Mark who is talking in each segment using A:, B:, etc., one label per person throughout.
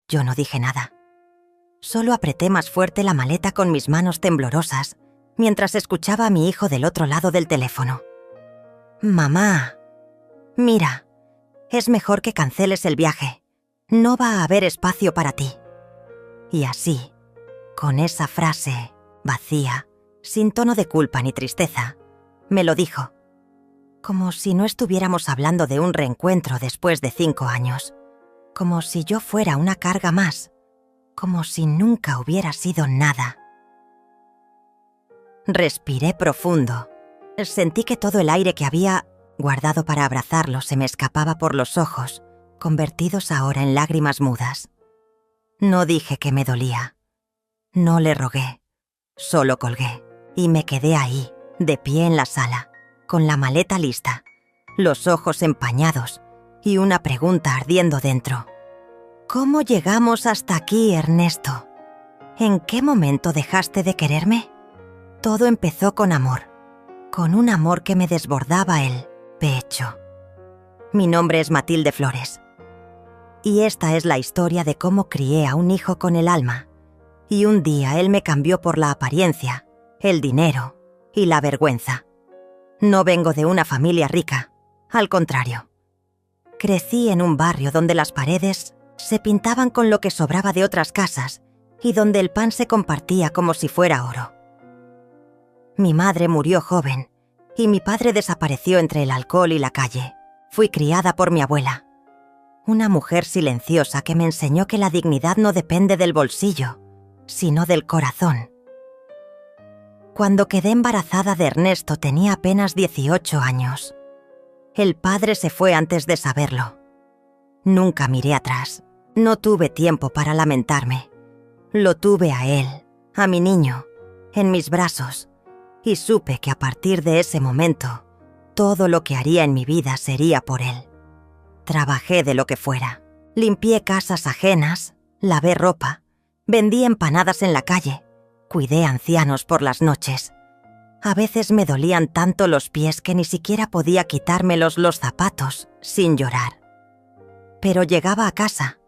A: Yo no dije nada. Solo apreté más fuerte la maleta con mis manos temblorosas mientras escuchaba a mi hijo del otro lado del teléfono. «Mamá, mira, es mejor que canceles el viaje. No va a haber espacio para ti». Y así, con esa frase vacía, sin tono de culpa ni tristeza, me lo dijo. Como si no estuviéramos hablando de un reencuentro después de 5 años. Como si yo fuera una carga más. Como si nunca hubiera sido nada. Respiré profundo. Sentí que todo el aire que había guardado para abrazarlo se me escapaba por los ojos, convertidos ahora en lágrimas mudas. No dije que me dolía. No le rogué. Solo colgué y me quedé ahí, de pie en la sala, con la maleta lista, los ojos empañados y una pregunta ardiendo dentro. ¿Cómo llegamos hasta aquí, Ernesto? ¿En qué momento dejaste de quererme? Todo empezó con amor, con un amor que me desbordaba el pecho. Mi nombre es Matilde Flores. Y esta es la historia de cómo crié a un hijo con el alma. Y un día él me cambió por la apariencia, el dinero y la vergüenza. No vengo de una familia rica, al contrario. Crecí en un barrio donde las paredes se pintaban con lo que sobraba de otras casas y donde el pan se compartía como si fuera oro. Mi madre murió joven y mi padre desapareció entre el alcohol y la calle. Fui criada por mi abuela, una mujer silenciosa que me enseñó que la dignidad no depende del bolsillo, sino del corazón. Cuando quedé embarazada de Ernesto tenía apenas 18 años. El padre se fue antes de saberlo. Nunca miré atrás. No tuve tiempo para lamentarme. Lo tuve a él, a mi niño, en mis brazos, y supe que a partir de ese momento, todo lo que haría en mi vida sería por él. Trabajé de lo que fuera. Limpié casas ajenas, lavé ropa, vendí empanadas en la calle, cuidé ancianos por las noches. A veces me dolían tanto los pies que ni siquiera podía quitármelos los zapatos sin llorar. Pero llegaba a casa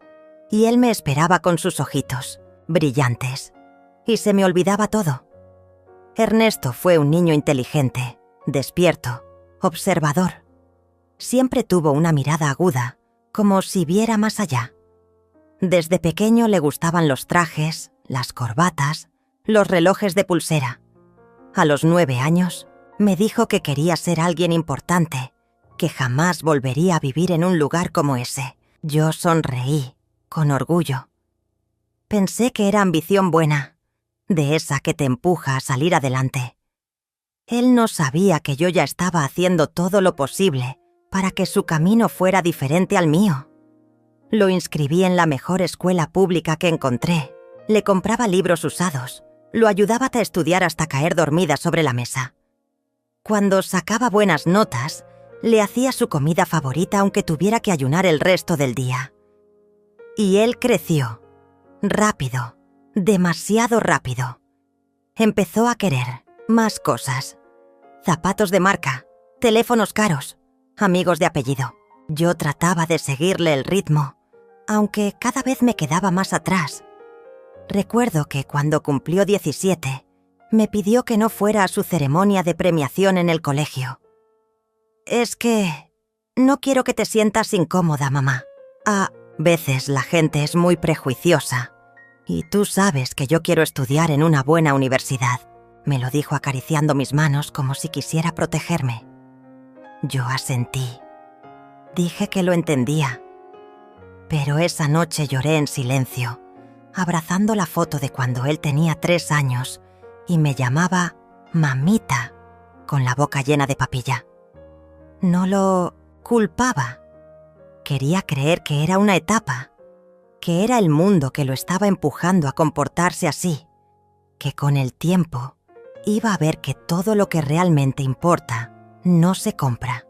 A: y él me esperaba con sus ojitos, brillantes, y se me olvidaba todo. Ernesto fue un niño inteligente, despierto, observador. Siempre tuvo una mirada aguda, como si viera más allá. Desde pequeño le gustaban los trajes, las corbatas, los relojes de pulsera. A los 9 años, me dijo que quería ser alguien importante, que jamás volvería a vivir en un lugar como ese. Yo sonreí, con orgullo. Pensé que era ambición buena, de esa que te empuja a salir adelante. Él no sabía que yo ya estaba haciendo todo lo posible para que su camino fuera diferente al mío. Lo inscribí en la mejor escuela pública que encontré, le compraba libros usados, lo ayudaba a estudiar hasta caer dormida sobre la mesa. Cuando sacaba buenas notas, le hacía su comida favorita aunque tuviera que ayunar el resto del día. Y él creció, rápido, demasiado rápido. Empezó a querer más cosas. Zapatos de marca, teléfonos caros, amigos de apellido. Yo trataba de seguirle el ritmo, aunque cada vez me quedaba más atrás. Recuerdo que cuando cumplió 17, me pidió que no fuera a su ceremonia de premiación en el colegio. «Es que no quiero que te sientas incómoda, mamá. A veces la gente es muy prejuiciosa, y tú sabes que yo quiero estudiar en una buena universidad», me lo dijo acariciando mis manos como si quisiera protegerme. Yo asentí. Dije que lo entendía. Pero esa noche lloré en silencio, abrazando la foto de cuando él tenía 3 años y me llamaba mamita, con la boca llena de papilla. No lo culpaba. Quería creer que era una etapa, que era el mundo que lo estaba empujando a comportarse así, que con el tiempo iba a ver que todo lo que realmente importa no se compra.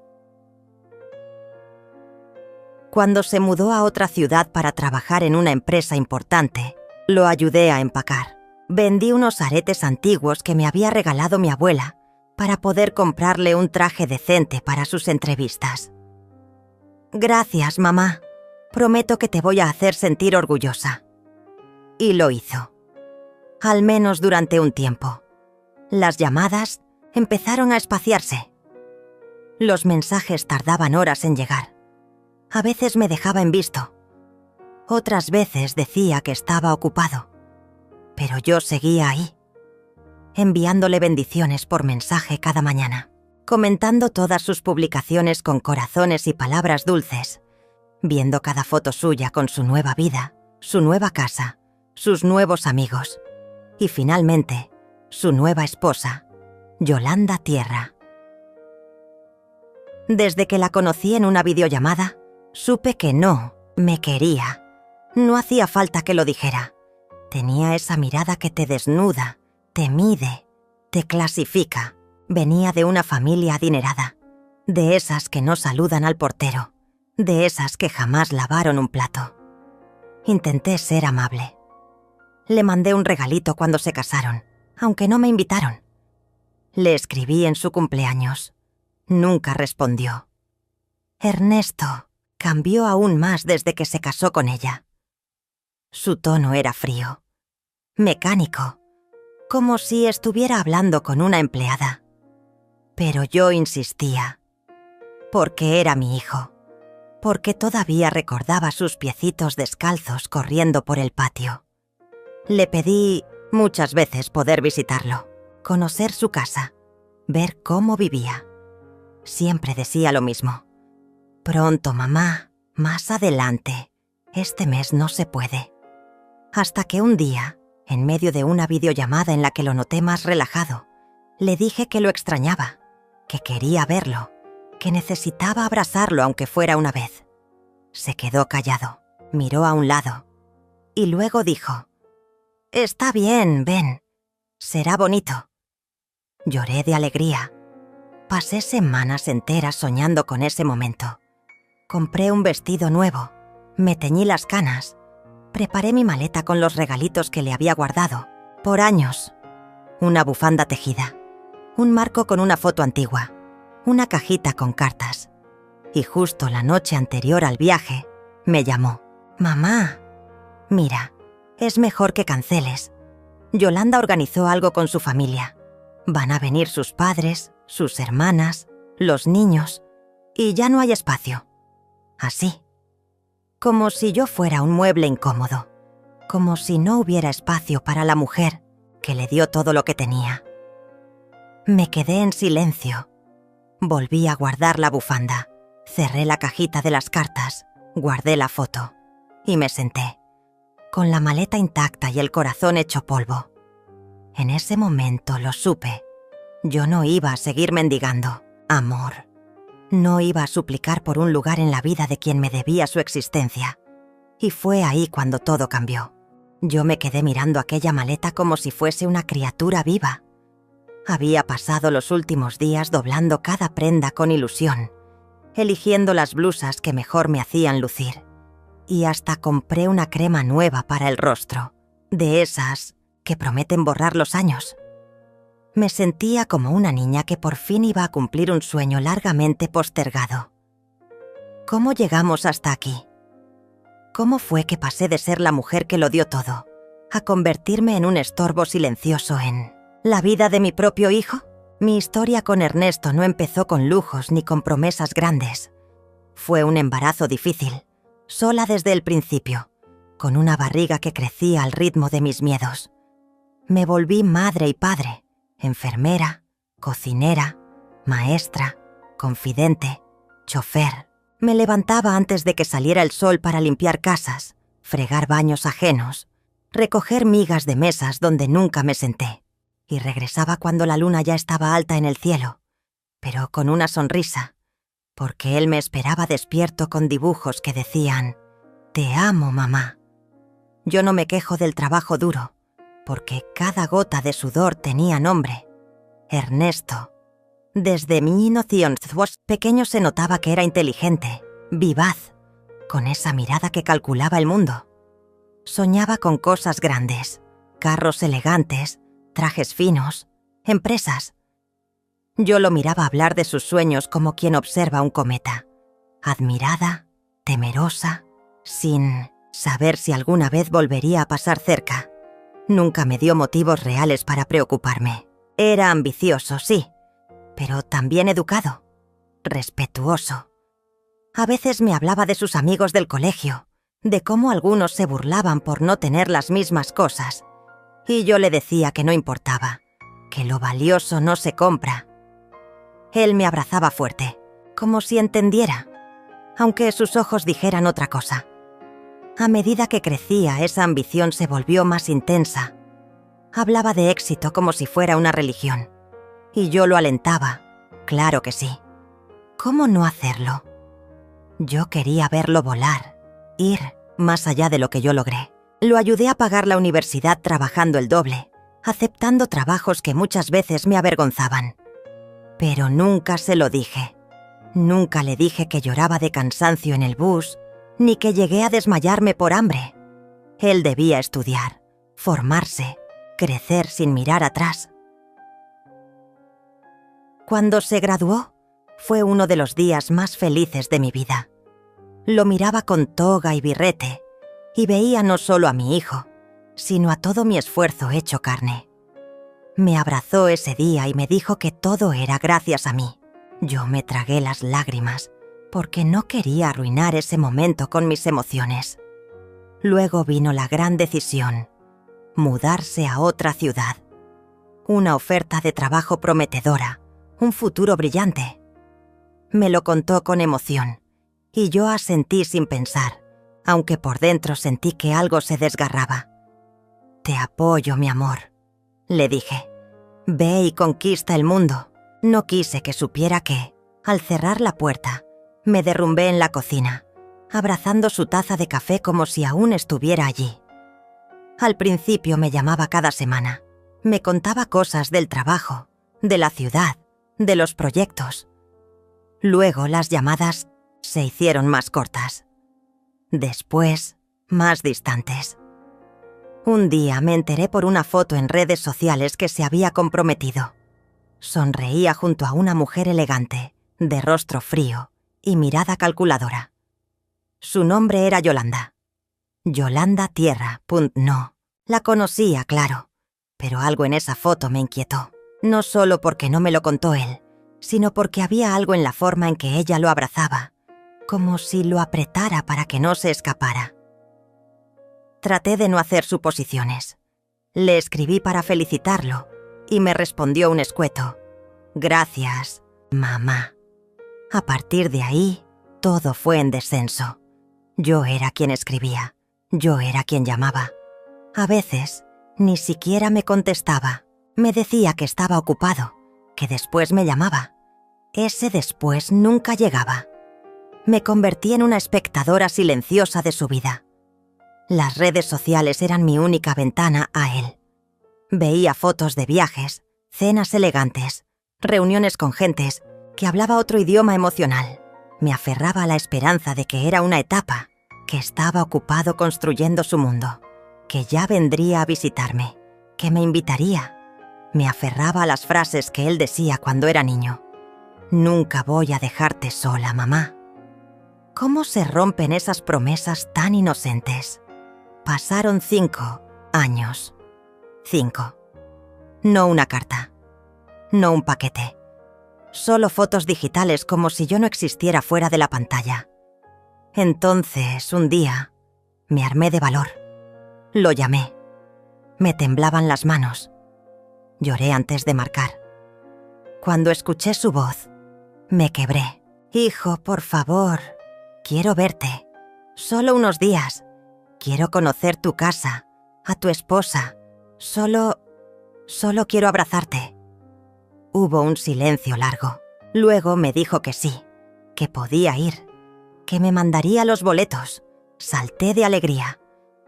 A: Cuando se mudó a otra ciudad para trabajar en una empresa importante, lo ayudé a empacar. Vendí unos aretes antiguos que me había regalado mi abuela para poder comprarle un traje decente para sus entrevistas. «Gracias, mamá», Prometo que te voy a hacer sentir orgullosa. Y lo hizo. Al menos durante un tiempo. Las llamadas empezaron a espaciarse. Los mensajes tardaban horas en llegar. A veces me dejaba en visto. Otras veces decía que estaba ocupado. Pero yo seguía ahí, enviándole bendiciones por mensaje cada mañana, comentando todas sus publicaciones con corazones y palabras dulces, viendo cada foto suya con su nueva vida, su nueva casa, sus nuevos amigos y finalmente su nueva esposa, Yolanda Tierra. Desde que la conocí en una videollamada, supe que no me quería. No hacía falta que lo dijera. Tenía esa mirada que te desnuda, te mide, te clasifica. Venía de una familia adinerada, de esas que no saludan al portero, de esas que jamás lavaron un plato. Intenté ser amable. Le mandé un regalito cuando se casaron, aunque no me invitaron. Le escribí en su cumpleaños. Nunca respondió. Ernesto cambió aún más desde que se casó con ella. Su tono era frío, mecánico, como si estuviera hablando con una empleada. Pero yo insistía, porque era mi hijo, porque todavía recordaba sus piecitos descalzos corriendo por el patio. Le pedí muchas veces poder visitarlo, conocer su casa, ver cómo vivía. Siempre decía lo mismo. Pronto, mamá, más adelante. Este mes no se puede. Hasta que un día, en medio de una videollamada en la que lo noté más relajado, le dije que lo extrañaba, que quería verlo, que necesitaba abrazarlo aunque fuera una vez. Se quedó callado, miró a un lado y luego dijo: «Está bien, ven. Será bonito». Lloré de alegría. Pasé semanas enteras soñando con ese momento. Compré un vestido nuevo, me teñí las canas, preparé mi maleta con los regalitos que le había guardado, por años. Una bufanda tejida, un marco con una foto antigua, una cajita con cartas. Y justo la noche anterior al viaje, me llamó. «Mamá, mira, es mejor que canceles. Yolanda organizó algo con su familia. Van a venir sus padres, sus hermanas, los niños, y ya no hay espacio». Así, como si yo fuera un mueble incómodo, como si no hubiera espacio para la mujer que le dio todo lo que tenía. Me quedé en silencio. Volví a guardar la bufanda, cerré la cajita de las cartas, guardé la foto y me senté, con la maleta intacta y el corazón hecho polvo. En ese momento lo supe. Yo no iba a seguir mendigando amor. No iba a suplicar por un lugar en la vida de quien me debía su existencia. Y fue ahí cuando todo cambió. Yo me quedé mirando aquella maleta como si fuese una criatura viva. Había pasado los últimos días doblando cada prenda con ilusión, eligiendo las blusas que mejor me hacían lucir. Y hasta compré una crema nueva para el rostro, de esas que prometen borrar los años. Me sentía como una niña que por fin iba a cumplir un sueño largamente postergado. ¿Cómo llegamos hasta aquí? ¿Cómo fue que pasé de ser la mujer que lo dio todo a convertirme en un estorbo silencioso en la vida de mi propio hijo? Mi historia con Ernesto no empezó con lujos ni con promesas grandes. Fue un embarazo difícil, sola desde el principio, con una barriga que crecía al ritmo de mis miedos. Me volví madre y padre, enfermera, cocinera, maestra, confidente, chofer. Me levantaba antes de que saliera el sol para limpiar casas, fregar baños ajenos, recoger migas de mesas donde nunca me senté, y regresaba cuando la luna ya estaba alta en el cielo, pero con una sonrisa, porque él me esperaba despierto con dibujos que decían: «Te amo, mamá». Yo no me quejo del trabajo duro, porque cada gota de sudor tenía nombre: Ernesto. Desde mi inocencia pequeño se notaba que era inteligente, vivaz, con esa mirada que calculaba el mundo. Soñaba con cosas grandes, carros elegantes, trajes finos, empresas. Yo lo miraba hablar de sus sueños como quien observa un cometa, admirada, temerosa, sin saber si alguna vez volvería a pasar cerca. Nunca me dio motivos reales para preocuparme. Era ambicioso, sí, pero también educado, respetuoso. A veces me hablaba de sus amigos del colegio, de cómo algunos se burlaban por no tener las mismas cosas, y yo le decía que no importaba, que lo valioso no se compra. Él me abrazaba fuerte, como si entendiera, aunque sus ojos dijeran otra cosa. A medida que crecía, esa ambición se volvió más intensa. Hablaba de éxito como si fuera una religión, y yo lo alentaba, claro que sí. ¿Cómo no hacerlo? Yo quería verlo volar, ir más allá de lo que yo logré. Lo ayudé a pagar la universidad trabajando el doble, aceptando trabajos que muchas veces me avergonzaban. Pero nunca se lo dije. Nunca le dije que lloraba de cansancio en el bus, ni que llegué a desmayarme por hambre. Él debía estudiar, formarse, crecer sin mirar atrás. Cuando se graduó, fue uno de los días más felices de mi vida. Lo miraba con toga y birrete, y veía no solo a mi hijo, sino a todo mi esfuerzo hecho carne. Me abrazó ese día y me dijo que todo era gracias a mí. Yo me tragué las lágrimas, porque no quería arruinar ese momento con mis emociones. Luego vino la gran decisión: mudarse a otra ciudad. Una oferta de trabajo prometedora, un futuro brillante. Me lo contó con emoción, y yo asentí sin pensar, aunque por dentro sentí que algo se desgarraba. «Te apoyo, mi amor», le dije. «Ve y conquista el mundo». No quise que supiera que, al cerrar la puerta, me derrumbé en la cocina, abrazando su taza de café como si aún estuviera allí. Al principio me llamaba cada semana. Me contaba cosas del trabajo, de la ciudad, de los proyectos. Luego las llamadas se hicieron más cortas. Después, más distantes. Un día me enteré por una foto en redes sociales que se había comprometido. Sonreía junto a una mujer elegante, de rostro frío y mirada calculadora. Su nombre era Yolanda. Yolanda Tierra. No. La conocía, claro, pero algo en esa foto me inquietó. No solo porque no me lo contó él, sino porque había algo en la forma en que ella lo abrazaba, como si lo apretara para que no se escapara. Traté de no hacer suposiciones. Le escribí para felicitarlo y me respondió un escueto: «Gracias, mamá». A partir de ahí, todo fue en descenso. Yo era quien escribía, yo era quien llamaba. A veces, ni siquiera me contestaba. Me decía que estaba ocupado, que después me llamaba. Ese después nunca llegaba. Me convertí en una espectadora silenciosa de su vida. Las redes sociales eran mi única ventana a él. Veía fotos de viajes, cenas elegantes, reuniones con gentes que hablaba otro idioma emocional. Me aferraba a la esperanza de que era una etapa, que estaba ocupado construyendo su mundo, que ya vendría a visitarme, que me invitaría. Me aferraba a las frases que él decía cuando era niño. «Nunca voy a dejarte sola, mamá». ¿Cómo se rompen esas promesas tan inocentes? Pasaron 5 años. 5. No una carta. No un paquete. Solo fotos digitales como si yo no existiera fuera de la pantalla. Entonces, un día, me armé de valor. Lo llamé. Me temblaban las manos. Lloré antes de marcar. Cuando escuché su voz, me quebré. «Hijo, por favor, quiero verte. Solo unos días. Quiero conocer tu casa, a tu esposa. Solo quiero abrazarte». Hubo un silencio largo. Luego me dijo que sí, que podía ir, que me mandaría los boletos. Salté de alegría.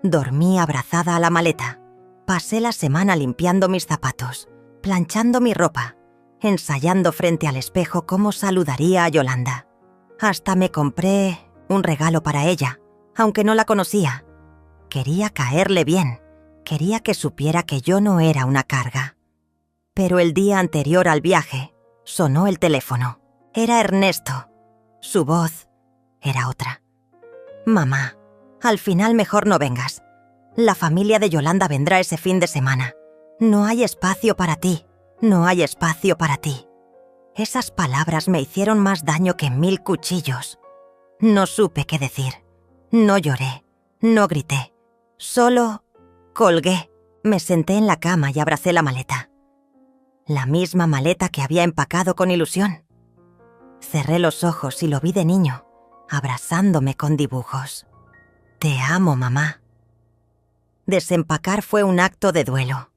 A: Dormí abrazada a la maleta. Pasé la semana limpiando mis zapatos, planchando mi ropa, ensayando frente al espejo cómo saludaría a Yolanda. Hasta me compré un regalo para ella, aunque no la conocía. Quería caerle bien. Quería que supiera que yo no era una carga. Pero el día anterior al viaje, sonó el teléfono. Era Ernesto. Su voz era otra. «Mamá, Al final mejor no vengas. La familia de Yolanda vendrá ese fin de semana. No hay espacio para ti. No hay espacio para ti. Esas palabras me hicieron más daño que 1000 cuchillos. No supe qué decir. No lloré. No grité. Solo colgué. Me senté en la cama y abracé la maleta. La misma maleta que había empacado con ilusión. Cerré los ojos y lo vi de niño, abrazándome con dibujos. Te amo, mamá. Desempacar fue un acto de duelo.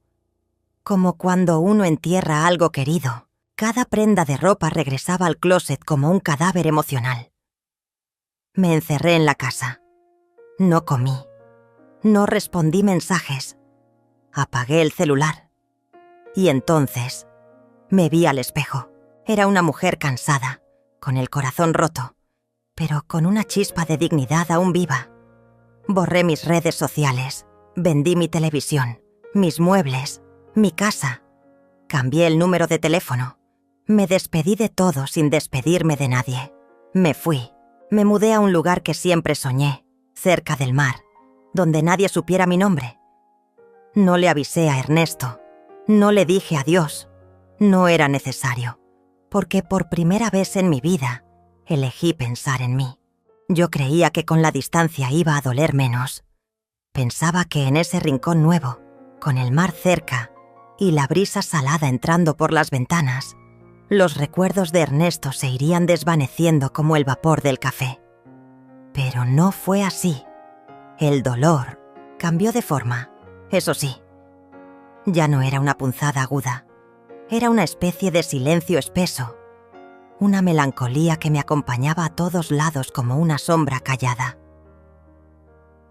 A: Como cuando uno entierra algo querido, cada prenda de ropa regresaba al closet como un cadáver emocional. Me encerré en la casa. No comí. No respondí mensajes. Apagué el celular. Y entonces me vi al espejo. Era una mujer cansada, con el corazón roto, pero con una chispa de dignidad aún viva. Borré mis redes sociales, vendí mi televisión, mis muebles, mi casa. Cambié el número de teléfono. Me despedí de todo sin despedirme de nadie. Me fui. Me mudé a un lugar que siempre soñé, cerca del mar, donde nadie supiera mi nombre. No le avisé a Ernesto. No le dije adiós. No era necesario, porque por primera vez en mi vida elegí pensar en mí. Yo creía que con la distancia iba a doler menos. Pensaba que en ese rincón nuevo, con el mar cerca y la brisa salada entrando por las ventanas, los recuerdos de Ernesto se irían desvaneciendo como el vapor del café. Pero no fue así. El dolor cambió de forma, eso sí. Ya no era una punzada aguda. Era una especie de silencio espeso. Una melancolía que me acompañaba a todos lados como una sombra callada.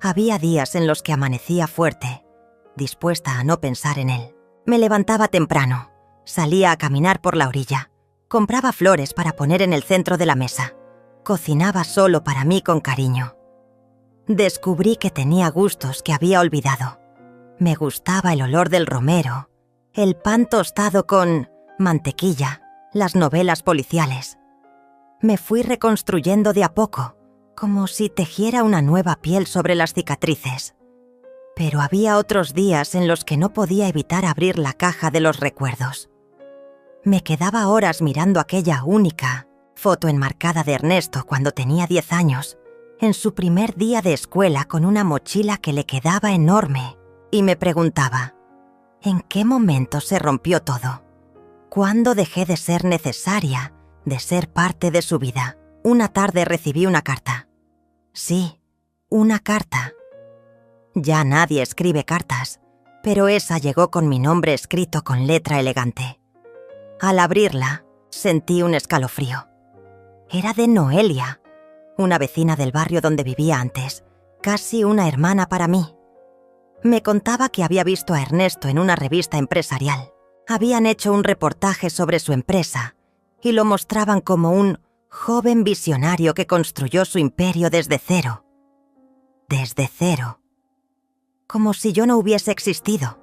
A: Había días en los que amanecía fuerte, dispuesta a no pensar en él. Me levantaba temprano, salía a caminar por la orilla, compraba flores para poner en el centro de la mesa, cocinaba solo para mí con cariño. Descubrí que tenía gustos que había olvidado. Me gustaba el olor del romero, el pan tostado con mantequilla, las novelas policiales. Me fui reconstruyendo de a poco, como si tejiera una nueva piel sobre las cicatrices. Pero había otros días en los que no podía evitar abrir la caja de los recuerdos. Me quedaba horas mirando aquella única foto enmarcada de Ernesto cuando tenía 10 años, en su primer día de escuela con una mochila que le quedaba enorme, y me preguntaba, ¿en qué momento se rompió todo? ¿Cuándo dejé de ser necesaria, de ser parte de su vida? Una tarde recibí una carta. Sí, una carta. Ya nadie escribe cartas, pero esa llegó con mi nombre escrito con letra elegante. Al abrirla, sentí un escalofrío. Era de Noelia, una vecina del barrio donde vivía antes, casi una hermana para mí. Me contaba que había visto a Ernesto en una revista empresarial. Habían hecho un reportaje sobre su empresa y lo mostraban como un joven visionario que construyó su imperio desde cero. Desde cero. Como si yo no hubiese existido.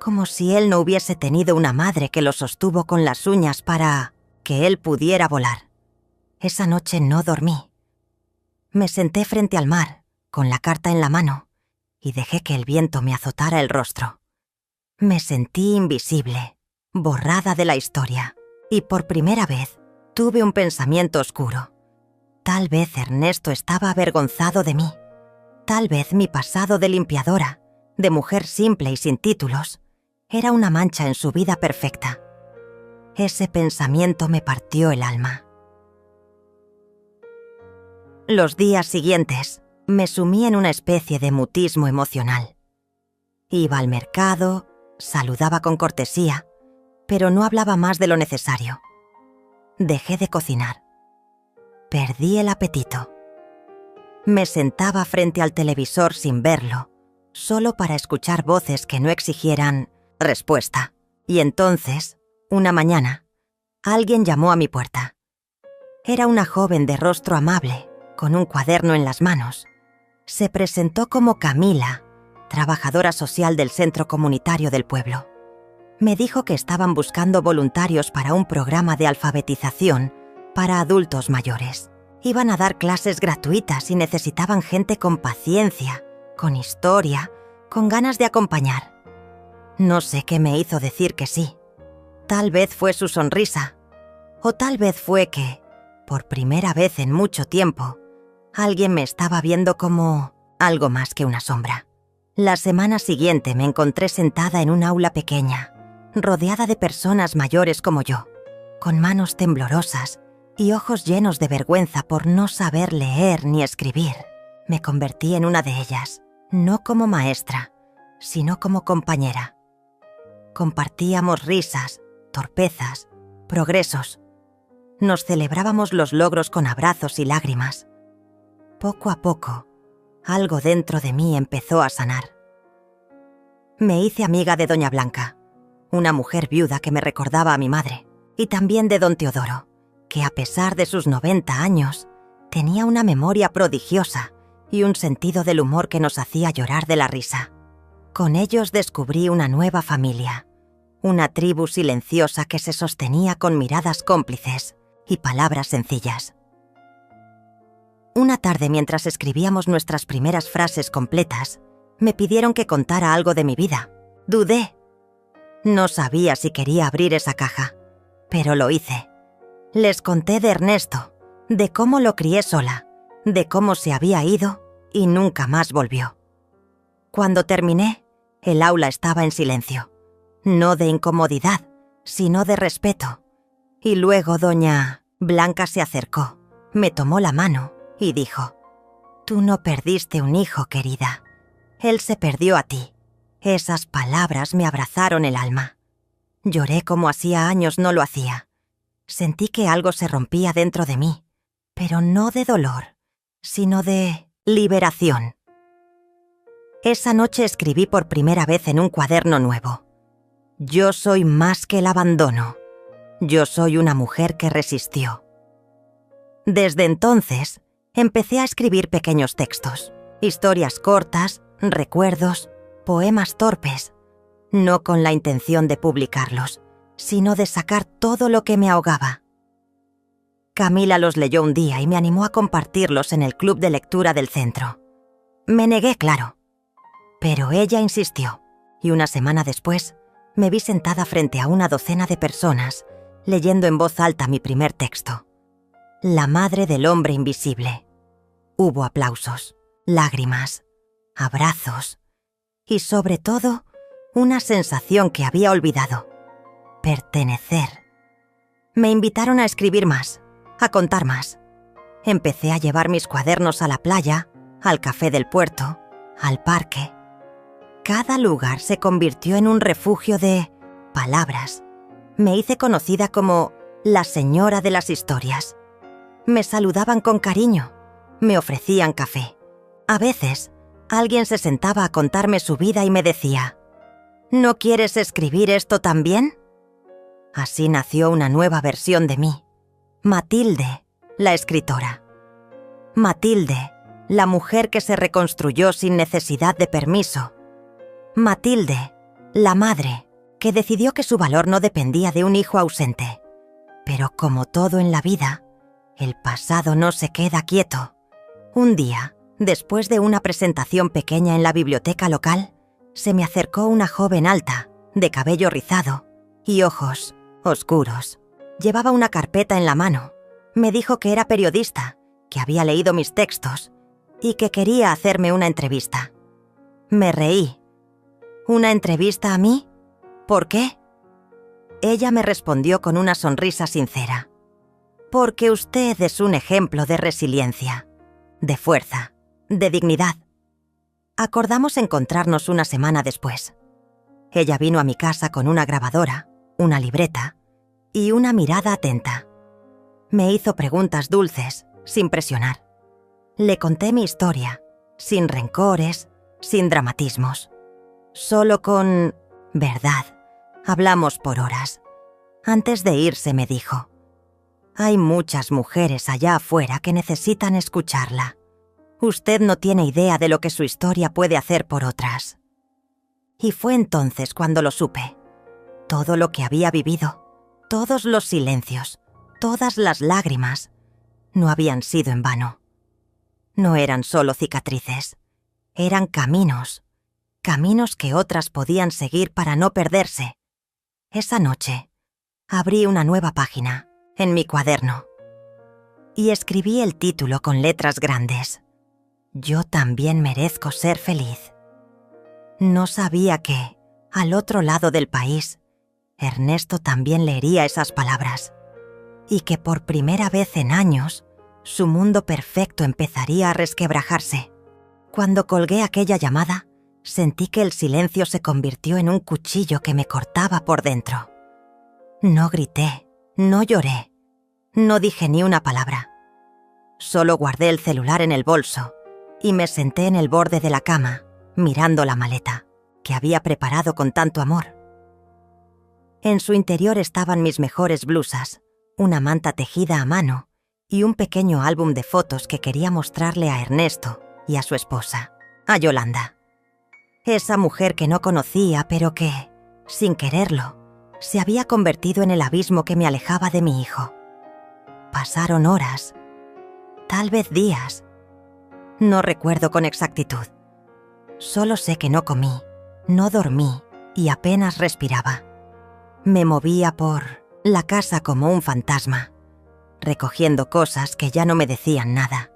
A: Como si él no hubiese tenido una madre que lo sostuvo con las uñas para que él pudiera volar. Esa noche no dormí. Me senté frente al mar, con la carta en la mano, y dejé que el viento me azotara el rostro. Me sentí invisible, borrada de la historia, y por primera vez tuve un pensamiento oscuro. Tal vez Ernesto estaba avergonzado de mí. Tal vez mi pasado de limpiadora, de mujer simple y sin títulos, era una mancha en su vida perfecta. Ese pensamiento me partió el alma. Los días siguientes me sumí en una especie de mutismo emocional. Iba al mercado, saludaba con cortesía, pero no hablaba más de lo necesario. Dejé de cocinar. Perdí el apetito. Me sentaba frente al televisor sin verlo, solo para escuchar voces que no exigieran respuesta. Y entonces, una mañana, alguien llamó a mi puerta. Era una joven de rostro amable, con un cuaderno en las manos. Se presentó como Camila, trabajadora social del centro comunitario del pueblo. Me dijo que estaban buscando voluntarios para un programa de alfabetización para adultos mayores Iban a dar clases gratuitas y necesitaban gente con paciencia, con historia, con ganas de acompañar. No sé qué me hizo decir que sí. Tal vez fue su sonrisa, o tal vez fue que, por primera vez en mucho tiempo, alguien me estaba viendo como algo más que una sombra. La semana siguiente me encontré sentada en un aula pequeña, rodeada de personas mayores como yo, con manos temblorosas y ojos llenos de vergüenza por no saber leer ni escribir. Me convertí en una de ellas, no como maestra, sino como compañera. Compartíamos risas, torpezas, progresos. Nos celebrábamos los logros con abrazos y lágrimas. Poco a poco, algo dentro de mí empezó a sanar. Me hice amiga de Doña Blanca, una mujer viuda que me recordaba a mi madre, y también de Don Teodoro, que a pesar de sus 90 años, tenía una memoria prodigiosa y un sentido del humor que nos hacía llorar de la risa. Con ellos descubrí una nueva familia, una tribu silenciosa que se sostenía con miradas cómplices y palabras sencillas. Una tarde, mientras escribíamos nuestras primeras frases completas, me pidieron que contara algo de mi vida. Dudé. No sabía si quería abrir esa caja, pero lo hice. Les conté de Ernesto, de cómo lo crié sola, de cómo se había ido y nunca más volvió. Cuando terminé, el aula estaba en silencio, no de incomodidad, sino de respeto. Y luego Doña Blanca se acercó, me tomó la mano y dijo: «Tú no perdiste un hijo, querida. Él se perdió a ti». Esas palabras me abrazaron el alma. Lloré como hacía años no lo hacía. Sentí que algo se rompía dentro de mí, pero no de dolor, sino de liberación. Esa noche escribí por primera vez en un cuaderno nuevo: «Yo soy más que el abandono. Yo soy una mujer que resistió». Desde entonces, empecé a escribir pequeños textos, historias cortas, recuerdos, poemas torpes, no con la intención de publicarlos, sino de sacar todo lo que me ahogaba. Camila los leyó un día y me animó a compartirlos en el club de lectura del centro. Me negué, claro, pero ella insistió, y una semana después me vi sentada frente a una docena de personas, leyendo en voz alta mi primer texto: La madre del hombre invisible. Hubo aplausos, lágrimas, abrazos y, sobre todo, una sensación que había olvidado: pertenecer. Me invitaron a escribir más, a contar más. Empecé a llevar mis cuadernos a la playa, al café del puerto, al parque. Cada lugar se convirtió en un refugio de palabras. Me hice conocida como la señora de las historias. Me saludaban con cariño, me ofrecían café. A veces, alguien se sentaba a contarme su vida y me decía: ¿no quieres escribir esto también? Así nació una nueva versión de mí. Matilde, la escritora. Matilde, la mujer que se reconstruyó sin necesidad de permiso. Matilde, la madre, que decidió que su valor no dependía de un hijo ausente. Pero como todo en la vida, el pasado no se queda quieto. Un día, después de una presentación pequeña en la biblioteca local, se me acercó una joven alta, de cabello rizado y ojos oscuros. Llevaba una carpeta en la mano. Me dijo que era periodista, que había leído mis textos y que quería hacerme una entrevista. Me reí. ¿Una entrevista a mí? ¿Por qué? Ella me respondió con una sonrisa sincera: porque usted es un ejemplo de resiliencia, de fuerza, de dignidad. Acordamos encontrarnos una semana después. Ella vino a mi casa con una grabadora, una libreta y una mirada atenta. Me hizo preguntas dulces, sin presionar. Le conté mi historia, sin rencores, sin dramatismos. Solo con verdad. Hablamos por horas. Antes de irse me dijo: hay muchas mujeres allá afuera que necesitan escucharla. Usted no tiene idea de lo que su historia puede hacer por otras. Y fue entonces cuando lo supe. Todo lo que había vivido, todos los silencios, todas las lágrimas, no habían sido en vano. No eran solo cicatrices, eran caminos que otras podían seguir para no perderse. Esa noche, abrí una nueva página en mi cuaderno y escribí el título con letras grandes. Yo también merezco ser feliz. No sabía que, al otro lado del país, Ernesto también leería esas palabras, y que por primera vez en años, su mundo perfecto empezaría a resquebrajarse. Cuando colgué aquella llamada, sentí que el silencio se convirtió en un cuchillo que me cortaba por dentro. No grité, no lloré, no dije ni una palabra. Solo guardé el celular en el bolso y me senté en el borde de la cama, mirando la maleta, que había preparado con tanto amor. En su interior estaban mis mejores blusas, una manta tejida a mano y un pequeño álbum de fotos que quería mostrarle a Ernesto y a su esposa, a Yolanda. Esa mujer que no conocía, pero que, sin quererlo, se había convertido en el abismo que me alejaba de mi hijo. Pasaron horas, tal vez días. No recuerdo con exactitud. Solo sé que no comí, no dormí y apenas respiraba. Me movía por la casa como un fantasma, recogiendo cosas que ya no me decían nada.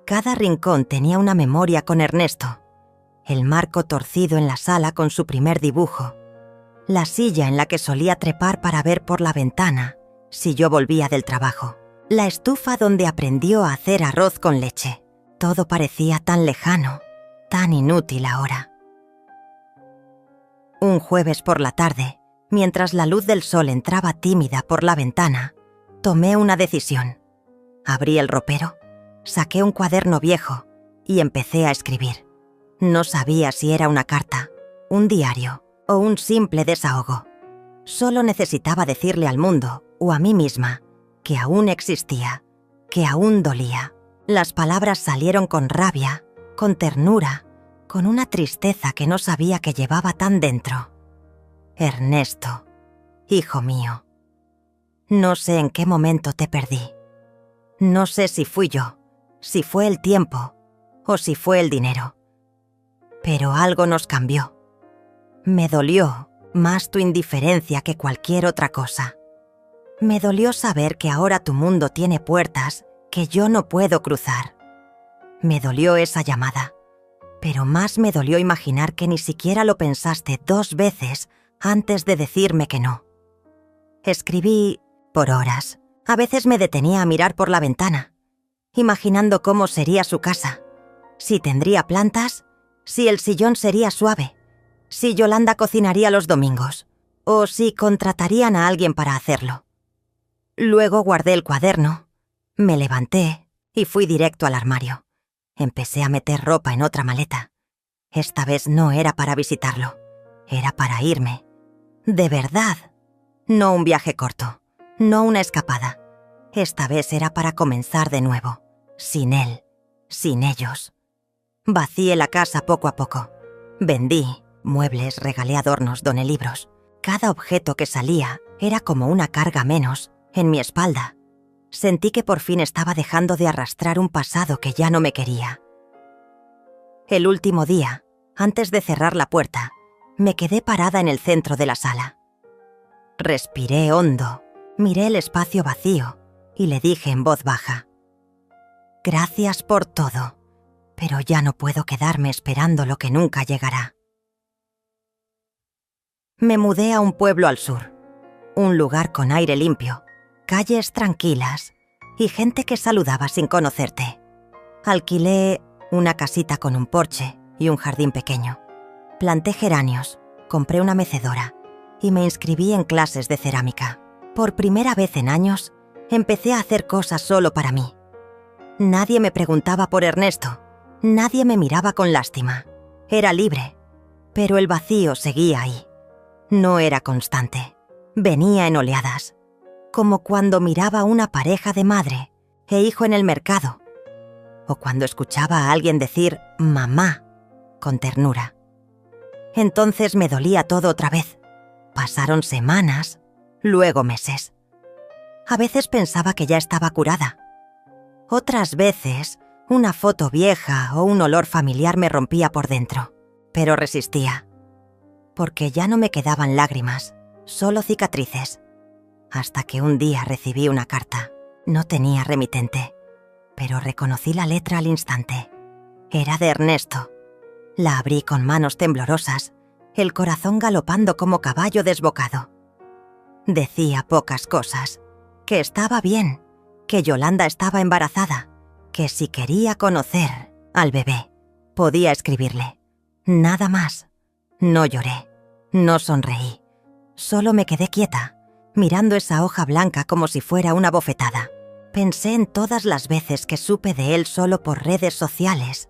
A: Cada rincón tenía una memoria con Ernesto. El marco torcido en la sala con su primer dibujo, la silla en la que solía trepar para ver por la ventana si yo volvía del trabajo, la estufa donde aprendió a hacer arroz con leche. Todo parecía tan lejano, tan inútil ahora. Un jueves por la tarde, mientras la luz del sol entraba tímida por la ventana, tomé una decisión. Abrí el ropero, saqué un cuaderno viejo y empecé a escribir. No sabía si era una carta, un diario o un simple desahogo. Solo necesitaba decirle al mundo o a mí misma que aún existía, que aún dolía. Las palabras salieron con rabia, con ternura, con una tristeza que no sabía que llevaba tan dentro. Ernesto, hijo mío, no sé en qué momento te perdí. No sé si fui yo, si fue el tiempo o si fue el dinero. Pero algo nos cambió. Me dolió más tu indiferencia que cualquier otra cosa. Me dolió saber que ahora tu mundo tiene puertas que yo no puedo cruzar. Me dolió esa llamada, pero más me dolió imaginar que ni siquiera lo pensaste 2 veces antes de decirme que no. Escribí por horas. A veces me detenía a mirar por la ventana, imaginando cómo sería su casa, si tendría plantas, si el sillón sería suave, si Yolanda cocinaría los domingos, o si contratarían a alguien para hacerlo. Luego guardé el cuaderno, me levanté y fui directo al armario. Empecé a meter ropa en otra maleta. Esta vez no era para visitarlo, era para irme. De verdad. No un viaje corto, no una escapada. Esta vez era para comenzar de nuevo, sin él, sin ellos. Vacié la casa poco a poco. Vendí muebles, regalé adornos, doné libros. Cada objeto que salía era como una carga menos en mi espalda. Sentí que por fin estaba dejando de arrastrar un pasado que ya no me quería. El último día, antes de cerrar la puerta, me quedé parada en el centro de la sala. Respiré hondo, miré el espacio vacío y le dije en voz baja: «Gracias por todo, pero ya no puedo quedarme esperando lo que nunca llegará». Me mudé a un pueblo al sur, un lugar con aire limpio, calles tranquilas y gente que saludaba sin conocerte. Alquilé una casita con un porche y un jardín pequeño. Planté geranios, compré una mecedora y me inscribí en clases de cerámica. Por primera vez en años, empecé a hacer cosas solo para mí. Nadie me preguntaba por Ernesto, nadie me miraba con lástima. Era libre, pero el vacío seguía ahí. No era constante, venía en oleadas, como cuando miraba a una pareja de madre e hijo en el mercado, o cuando escuchaba a alguien decir «mamá» con ternura. Entonces me dolía todo otra vez. Pasaron semanas, luego meses. A veces pensaba que ya estaba curada, Otras veces, una foto vieja o un olor familiar me rompía por dentro, pero resistía. Porque ya no me quedaban lágrimas, solo cicatrices. Hasta que un día recibí una carta. No tenía remitente, pero reconocí la letra al instante. Era de Ernesto. La abrí con manos temblorosas, el corazón galopando como caballo desbocado. Decía pocas cosas, que estaba bien, que Yolanda estaba embarazada, que si quería conocer al bebé, podía escribirle. Nada más. No lloré, no sonreí, solo me quedé quieta, mirando esa hoja blanca como si fuera una bofetada. Pensé en todas las veces que supe de él solo por redes sociales,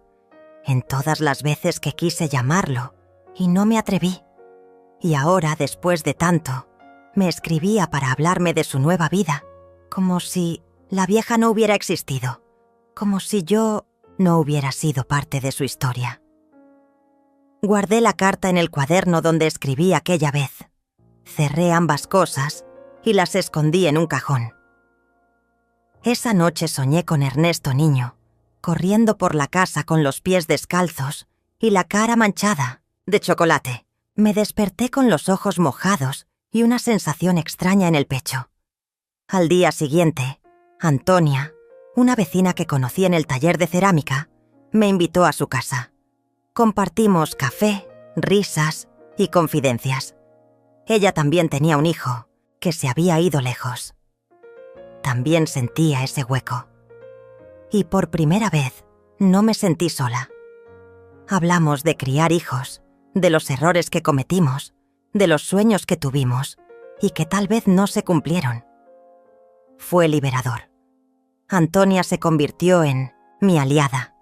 A: en todas las veces que quise llamarlo y no me atreví. Y ahora, después de tanto, me escribía para hablarme de su nueva vida, como si la vieja no hubiera existido, como si yo no hubiera sido parte de su historia. Guardé la carta en el cuaderno donde escribí aquella vez. Cerré ambas cosas y las escondí en un cajón. Esa noche soñé con Ernesto niño, corriendo por la casa con los pies descalzos y la cara manchada de chocolate. Me desperté con los ojos mojados y una sensación extraña en el pecho. Al día siguiente, Antonia, una vecina que conocí en el taller de cerámica, me invitó a su casa. Compartimos café, risas y confidencias. Ella también tenía un hijo que se había ido lejos. También sentía ese hueco. Y por primera vez no me sentí sola. Hablamos de criar hijos, de los errores que cometimos, de los sueños que tuvimos y que tal vez no se cumplieron. Fue liberador. Antonia se convirtió en mi aliada.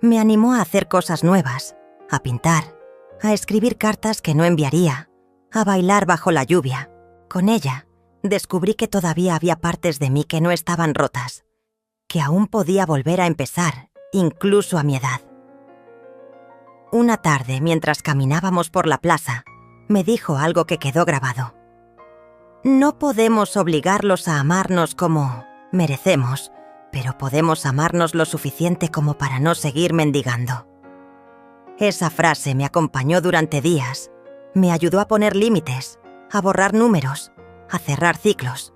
A: Me animó a hacer cosas nuevas, a pintar, a escribir cartas que no enviaría, a bailar bajo la lluvia. Con ella, descubrí que todavía había partes de mí que no estaban rotas, que aún podía volver a empezar, incluso a mi edad. Una tarde, mientras caminábamos por la plaza, me dijo algo que quedó grabado. No podemos obligarlos a amarnos como merecemos, pero podemos amarnos lo suficiente como para no seguir mendigando. Esa frase me acompañó durante días. Me ayudó a poner límites, a borrar números, a cerrar ciclos.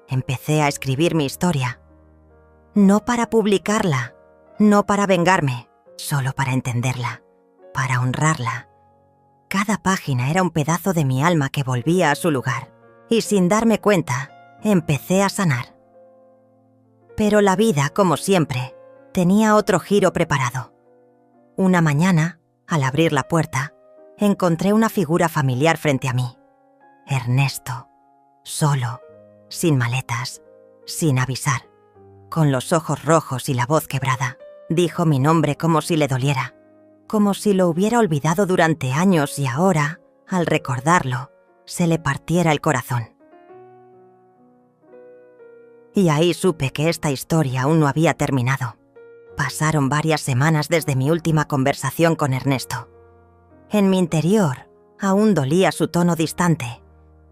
A: Empecé a escribir mi historia. No para publicarla, no para vengarme, solo para entenderla, para honrarla. Cada página era un pedazo de mi alma que volvía a su lugar. Y sin darme cuenta, empecé a sanar. Pero la vida, como siempre, tenía otro giro preparado. Una mañana, al abrir la puerta, encontré una figura familiar frente a mí. Ernesto, solo, sin maletas, sin avisar, con los ojos rojos y la voz quebrada. Dijo mi nombre como si le doliera, como si lo hubiera olvidado durante años y ahora, al recordarlo, se le partiera el corazón. Y ahí supe que esta historia aún no había terminado. Pasaron varias semanas desde mi última conversación con Ernesto. En mi interior aún dolía su tono distante,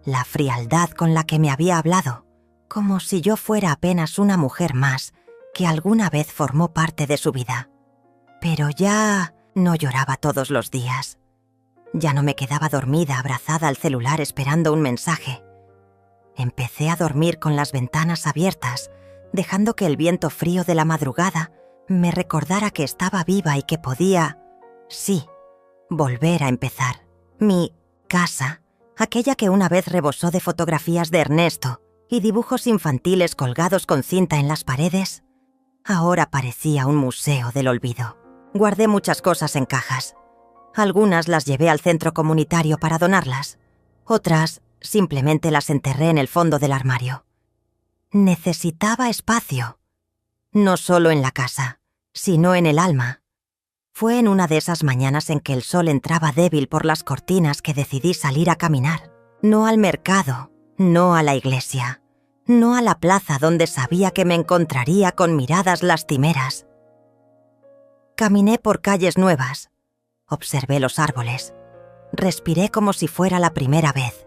A: la frialdad con la que me había hablado, como si yo fuera apenas una mujer más que alguna vez formó parte de su vida. Pero ya no lloraba todos los días. Ya no me quedaba dormida abrazada al celular esperando un mensaje. Empecé a dormir con las ventanas abiertas, dejando que el viento frío de la madrugada me recordara que estaba viva y que podía, sí, volver a empezar. Mi casa, aquella que una vez rebosó de fotografías de Ernesto y dibujos infantiles colgados con cinta en las paredes, ahora parecía un museo del olvido. Guardé muchas cosas en cajas. Algunas las llevé al centro comunitario para donarlas. Otras simplemente las enterré en el fondo del armario. Necesitaba espacio. No solo en la casa, sino en el alma. Fue en una de esas mañanas en que el sol entraba débil por las cortinas que decidí salir a caminar. No al mercado, no a la iglesia, no a la plaza donde sabía que me encontraría con miradas lastimeras. Caminé por calles nuevas. Observé los árboles. Respiré como si fuera la primera vez.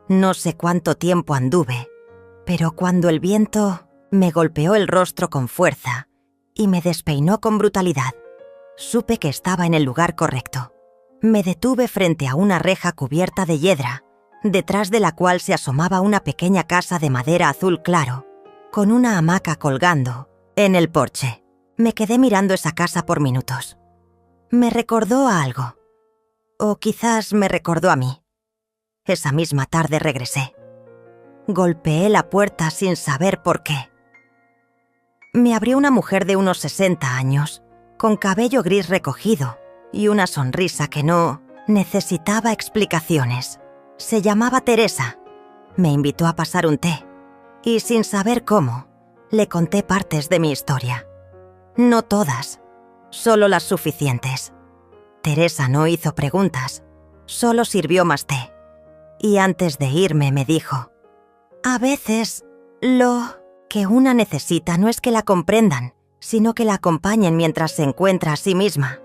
A: No sé cuánto tiempo anduve, pero cuando el viento Me golpeó el rostro con fuerza y me despeinó con brutalidad. Supe que estaba en el lugar correcto. Me detuve frente a una reja cubierta de hiedra, detrás de la cual se asomaba una pequeña casa de madera azul claro, con una hamaca colgando en el porche. Me quedé mirando esa casa por minutos. Me recordó a algo. O quizás me recordó a mí. Esa misma tarde regresé. Golpeé la puerta sin saber por qué. Me abrió una mujer de unos 60 años, con cabello gris recogido y una sonrisa que no necesitaba explicaciones. Se llamaba Teresa. Me invitó a pasar un té y, sin saber cómo, le conté partes de mi historia. No todas, solo las suficientes. Teresa no hizo preguntas, solo sirvió más té. Y antes de irme me dijo: a veces, lo que una necesita no es que la comprendan, sino que la acompañen mientras se encuentra a sí misma.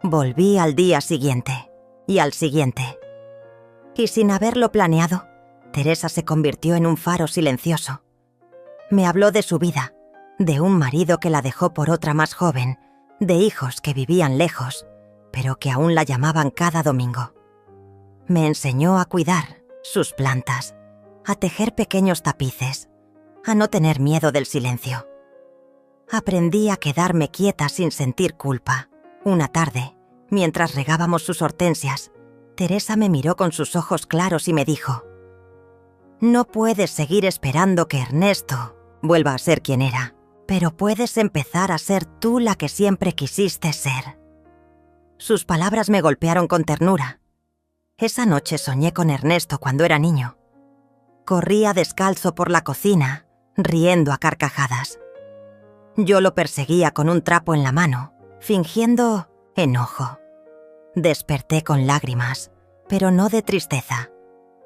A: Volví al día siguiente, y al siguiente. Y sin haberlo planeado, Teresa se convirtió en un faro silencioso. Me habló de su vida, de un marido que la dejó por otra más joven, de hijos que vivían lejos, pero que aún la llamaban cada domingo. Me enseñó a cuidar sus plantas, a tejer pequeños tapices, a no tener miedo del silencio. Aprendí a quedarme quieta sin sentir culpa. Una tarde, mientras regábamos sus hortensias, Teresa me miró con sus ojos claros y me dijo: no puedes seguir esperando que Ernesto vuelva a ser quien era, pero puedes empezar a ser tú la que siempre quisiste ser. Sus palabras me golpearon con ternura. Esa noche soñé con Ernesto cuando era niño. Corría descalzo por la cocina, riendo a carcajadas. Yo lo perseguía con un trapo en la mano, fingiendo enojo. Desperté con lágrimas, pero no de tristeza.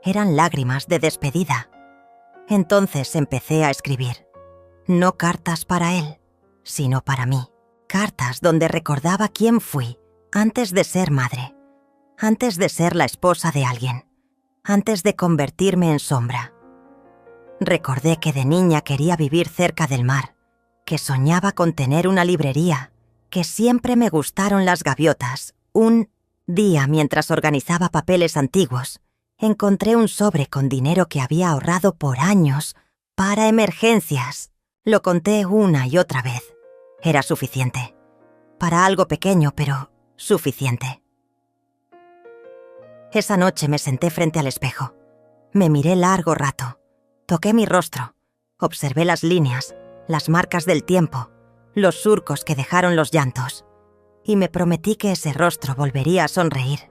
A: Eran lágrimas de despedida. Entonces empecé a escribir. No cartas para él, sino para mí. Cartas donde recordaba quién fui antes de ser madre, antes de ser la esposa de alguien, antes de convertirme en sombra. Recordé que de niña quería vivir cerca del mar, que soñaba con tener una librería, que siempre me gustaron las gaviotas. Un día, mientras organizaba papeles antiguos, encontré un sobre con dinero que había ahorrado por años para emergencias. Lo conté una y otra vez. Era suficiente. Para algo pequeño, pero suficiente. Esa noche me senté frente al espejo. Me miré largo rato. Toqué mi rostro. Observé las líneas, las marcas del tiempo, los surcos que dejaron los llantos. Y me prometí que ese rostro volvería a sonreír.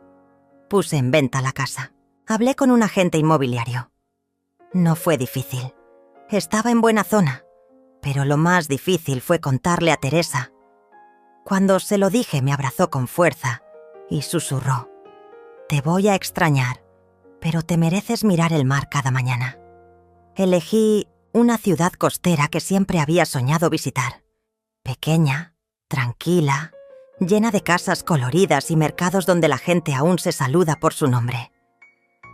A: Puse en venta la casa. Hablé con un agente inmobiliario. No fue difícil. Estaba en buena zona. Pero lo más difícil fue contarle a Teresa. Cuando se lo dije, me abrazó con fuerza y susurró: te voy a extrañar, pero te mereces mirar el mar cada mañana. Elegí una ciudad costera que siempre había soñado visitar. Pequeña, tranquila, llena de casas coloridas y mercados donde la gente aún se saluda por su nombre.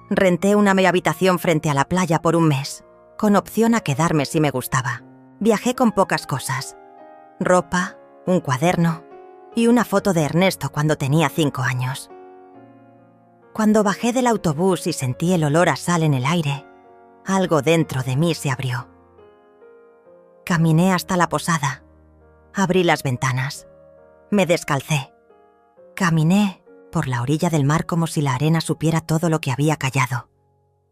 A: Renté una media habitación frente a la playa por un mes, con opción a quedarme si me gustaba. Viajé con pocas cosas: ropa, un cuaderno y una foto de Ernesto cuando tenía 5 años. Cuando bajé del autobús y sentí el olor a sal en el aire, algo dentro de mí se abrió. Caminé hasta la posada. Abrí las ventanas. Me descalcé. Caminé por la orilla del mar como si la arena supiera todo lo que había callado.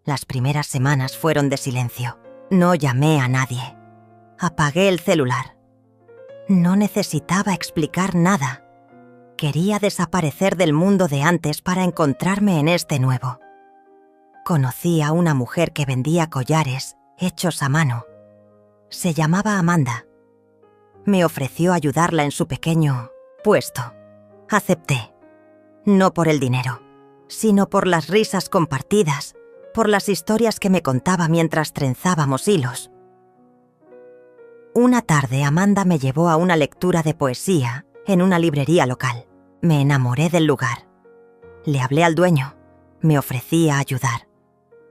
A: Las primeras semanas fueron de silencio. No llamé a nadie. Apagué el celular. No necesitaba explicar nada. Quería desaparecer del mundo de antes para encontrarme en este nuevo. Conocí a una mujer que vendía collares hechos a mano. Se llamaba Amanda. Me ofreció ayudarla en su pequeño puesto. Acepté. No por el dinero, sino por las risas compartidas, por las historias que me contaba mientras trenzábamos hilos. Una tarde, Amanda me llevó a una lectura de poesía en una librería local. Me enamoré del lugar. Le hablé al dueño. Me ofrecí a ayudar.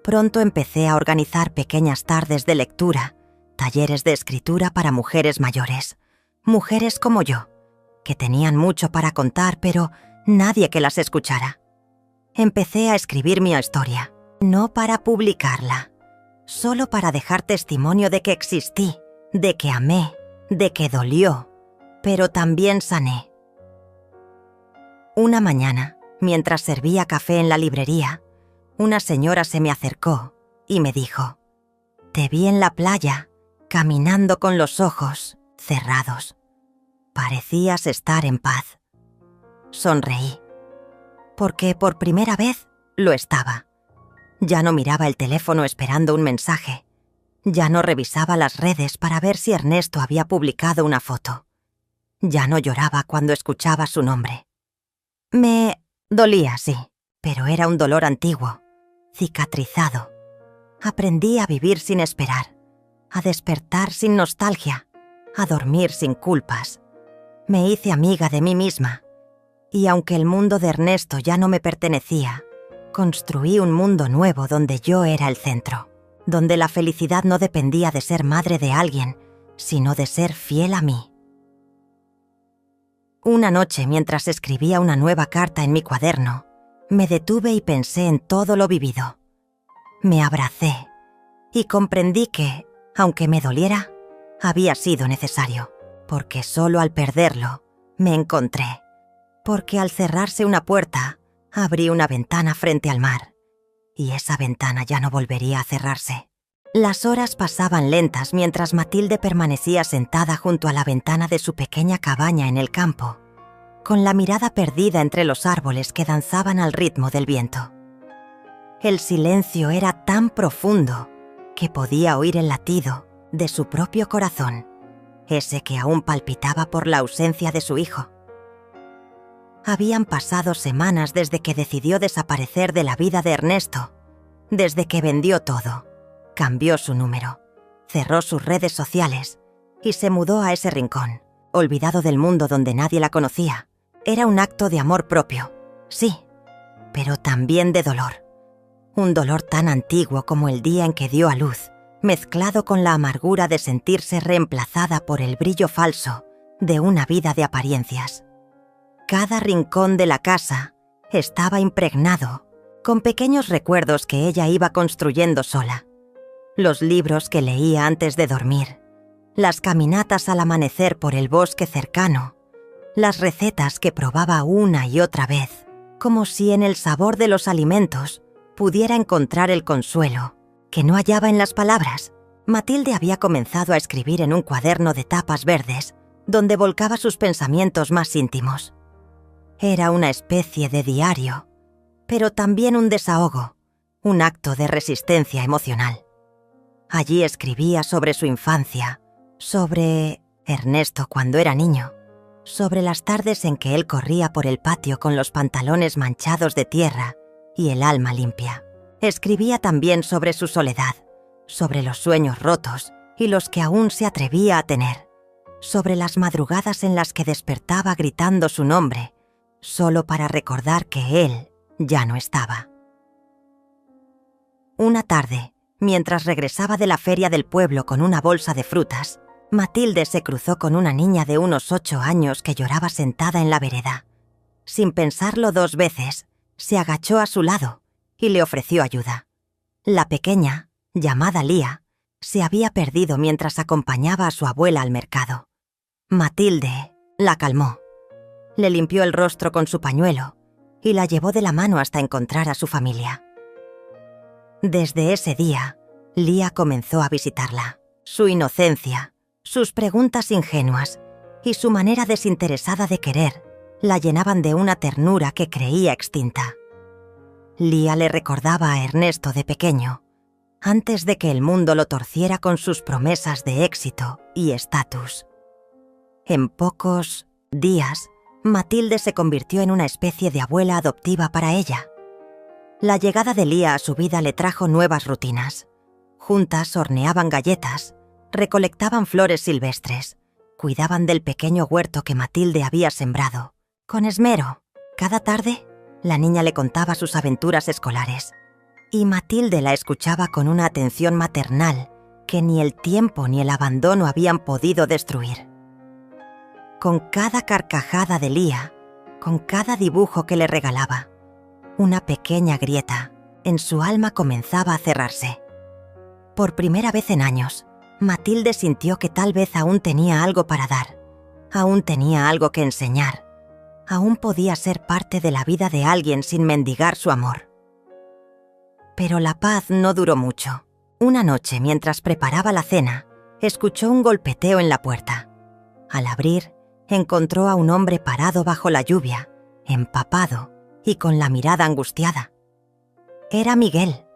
A: Pronto empecé a organizar pequeñas tardes de lectura talleres de escritura para mujeres mayores, mujeres como yo, que tenían mucho para contar, pero nadie que las escuchara. Empecé a escribir mi historia, no para publicarla, solo para dejar testimonio de que existí, de que amé, de que dolió, pero también sané. Una mañana, mientras servía café en la librería, una señora se me acercó y me dijo: «Te vi en la playa, caminando con los ojos cerrados. Parecías estar en paz». Sonreí, porque por primera vez lo estaba. Ya no miraba el teléfono esperando un mensaje. Ya no revisaba las redes para ver si Ernesto había publicado una foto. Ya no lloraba cuando escuchaba su nombre. Me dolía, sí, pero era un dolor antiguo, cicatrizado. Aprendí a vivir sin esperar, a despertar sin nostalgia, a dormir sin culpas. Me hice amiga de mí misma. Y aunque el mundo de Ernesto ya no me pertenecía, construí un mundo nuevo donde yo era el centro, donde la felicidad no dependía de ser madre de alguien, sino de ser fiel a mí. Una noche, mientras escribía una nueva carta en mi cuaderno, me detuve y pensé en todo lo vivido. Me abracé y comprendí que, aunque me doliera, había sido necesario, porque solo al perderlo me encontré, porque al cerrarse una puerta, abrí una ventana frente al mar, y esa ventana ya no volvería a cerrarse. Las horas pasaban lentas mientras Matilde permanecía sentada junto a la ventana de su pequeña cabaña en el campo, con la mirada perdida entre los árboles que danzaban al ritmo del viento. El silencio era tan profundo que podía oír el latido de su propio corazón, ese que aún palpitaba por la ausencia de su hijo. Habían pasado semanas desde que decidió desaparecer de la vida de Ernesto, desde que vendió todo, cambió su número, cerró sus redes sociales y se mudó a ese rincón, olvidado del mundo donde nadie la conocía. Era un acto de amor propio, sí, pero también de dolor. Un dolor tan antiguo como el día en que dio a luz, mezclado con la amargura de sentirse reemplazada por el brillo falso de una vida de apariencias. Cada rincón de la casa estaba impregnado con pequeños recuerdos que ella iba construyendo sola. Los libros que leía antes de dormir, las caminatas al amanecer por el bosque cercano, las recetas que probaba una y otra vez, como si en el sabor de los alimentos pudiera encontrar el consuelo que no hallaba en las palabras. Matilde había comenzado a escribir en un cuaderno de tapas verdes, donde volcaba sus pensamientos más íntimos. Era una especie de diario, pero también un desahogo, un acto de resistencia emocional. Allí escribía sobre su infancia, sobre Ernesto cuando era niño, sobre las tardes en que él corría por el patio con los pantalones manchados de tierra y el alma limpia. Escribía también sobre su soledad, sobre los sueños rotos y los que aún se atrevía a tener, sobre las madrugadas en las que despertaba gritando su nombre, solo para recordar que él ya no estaba. Una tarde, mientras regresaba de la feria del pueblo con una bolsa de frutas, Matilde se cruzó con una niña de unos 8 años que lloraba sentada en la vereda. Sin pensarlo 2 veces, se agachó a su lado y le ofreció ayuda. La pequeña, llamada Lía, se había perdido mientras acompañaba a su abuela al mercado. Matilde la calmó, le limpió el rostro con su pañuelo y la llevó de la mano hasta encontrar a su familia. Desde ese día, Lía comenzó a visitarla. Su inocencia, sus preguntas ingenuas y su manera desinteresada de querer la llenaban de una ternura que creía extinta. Lía le recordaba a Ernesto de pequeño, antes de que el mundo lo torciera con sus promesas de éxito y estatus. En pocos días, Matilde se convirtió en una especie de abuela adoptiva para ella. La llegada de Lía a su vida le trajo nuevas rutinas. Juntas horneaban galletas, recolectaban flores silvestres, cuidaban del pequeño huerto que Matilde había sembrado. Con esmero, cada tarde, la niña le contaba sus aventuras escolares, y Matilde la escuchaba con una atención maternal que ni el tiempo ni el abandono habían podido destruir. Con cada carcajada de Lia, con cada dibujo que le regalaba, una pequeña grieta en su alma comenzaba a cerrarse. Por primera vez en años, Matilde sintió que tal vez aún tenía algo para dar, aún tenía algo que enseñar, aún podía ser parte de la vida de alguien sin mendigar su amor. Pero la paz no duró mucho. Una noche, mientras preparaba la cena, escuchó un golpeteo en la puerta. Al abrir, encontró a un hombre parado bajo la lluvia, empapado y con la mirada angustiada. Era Miguel,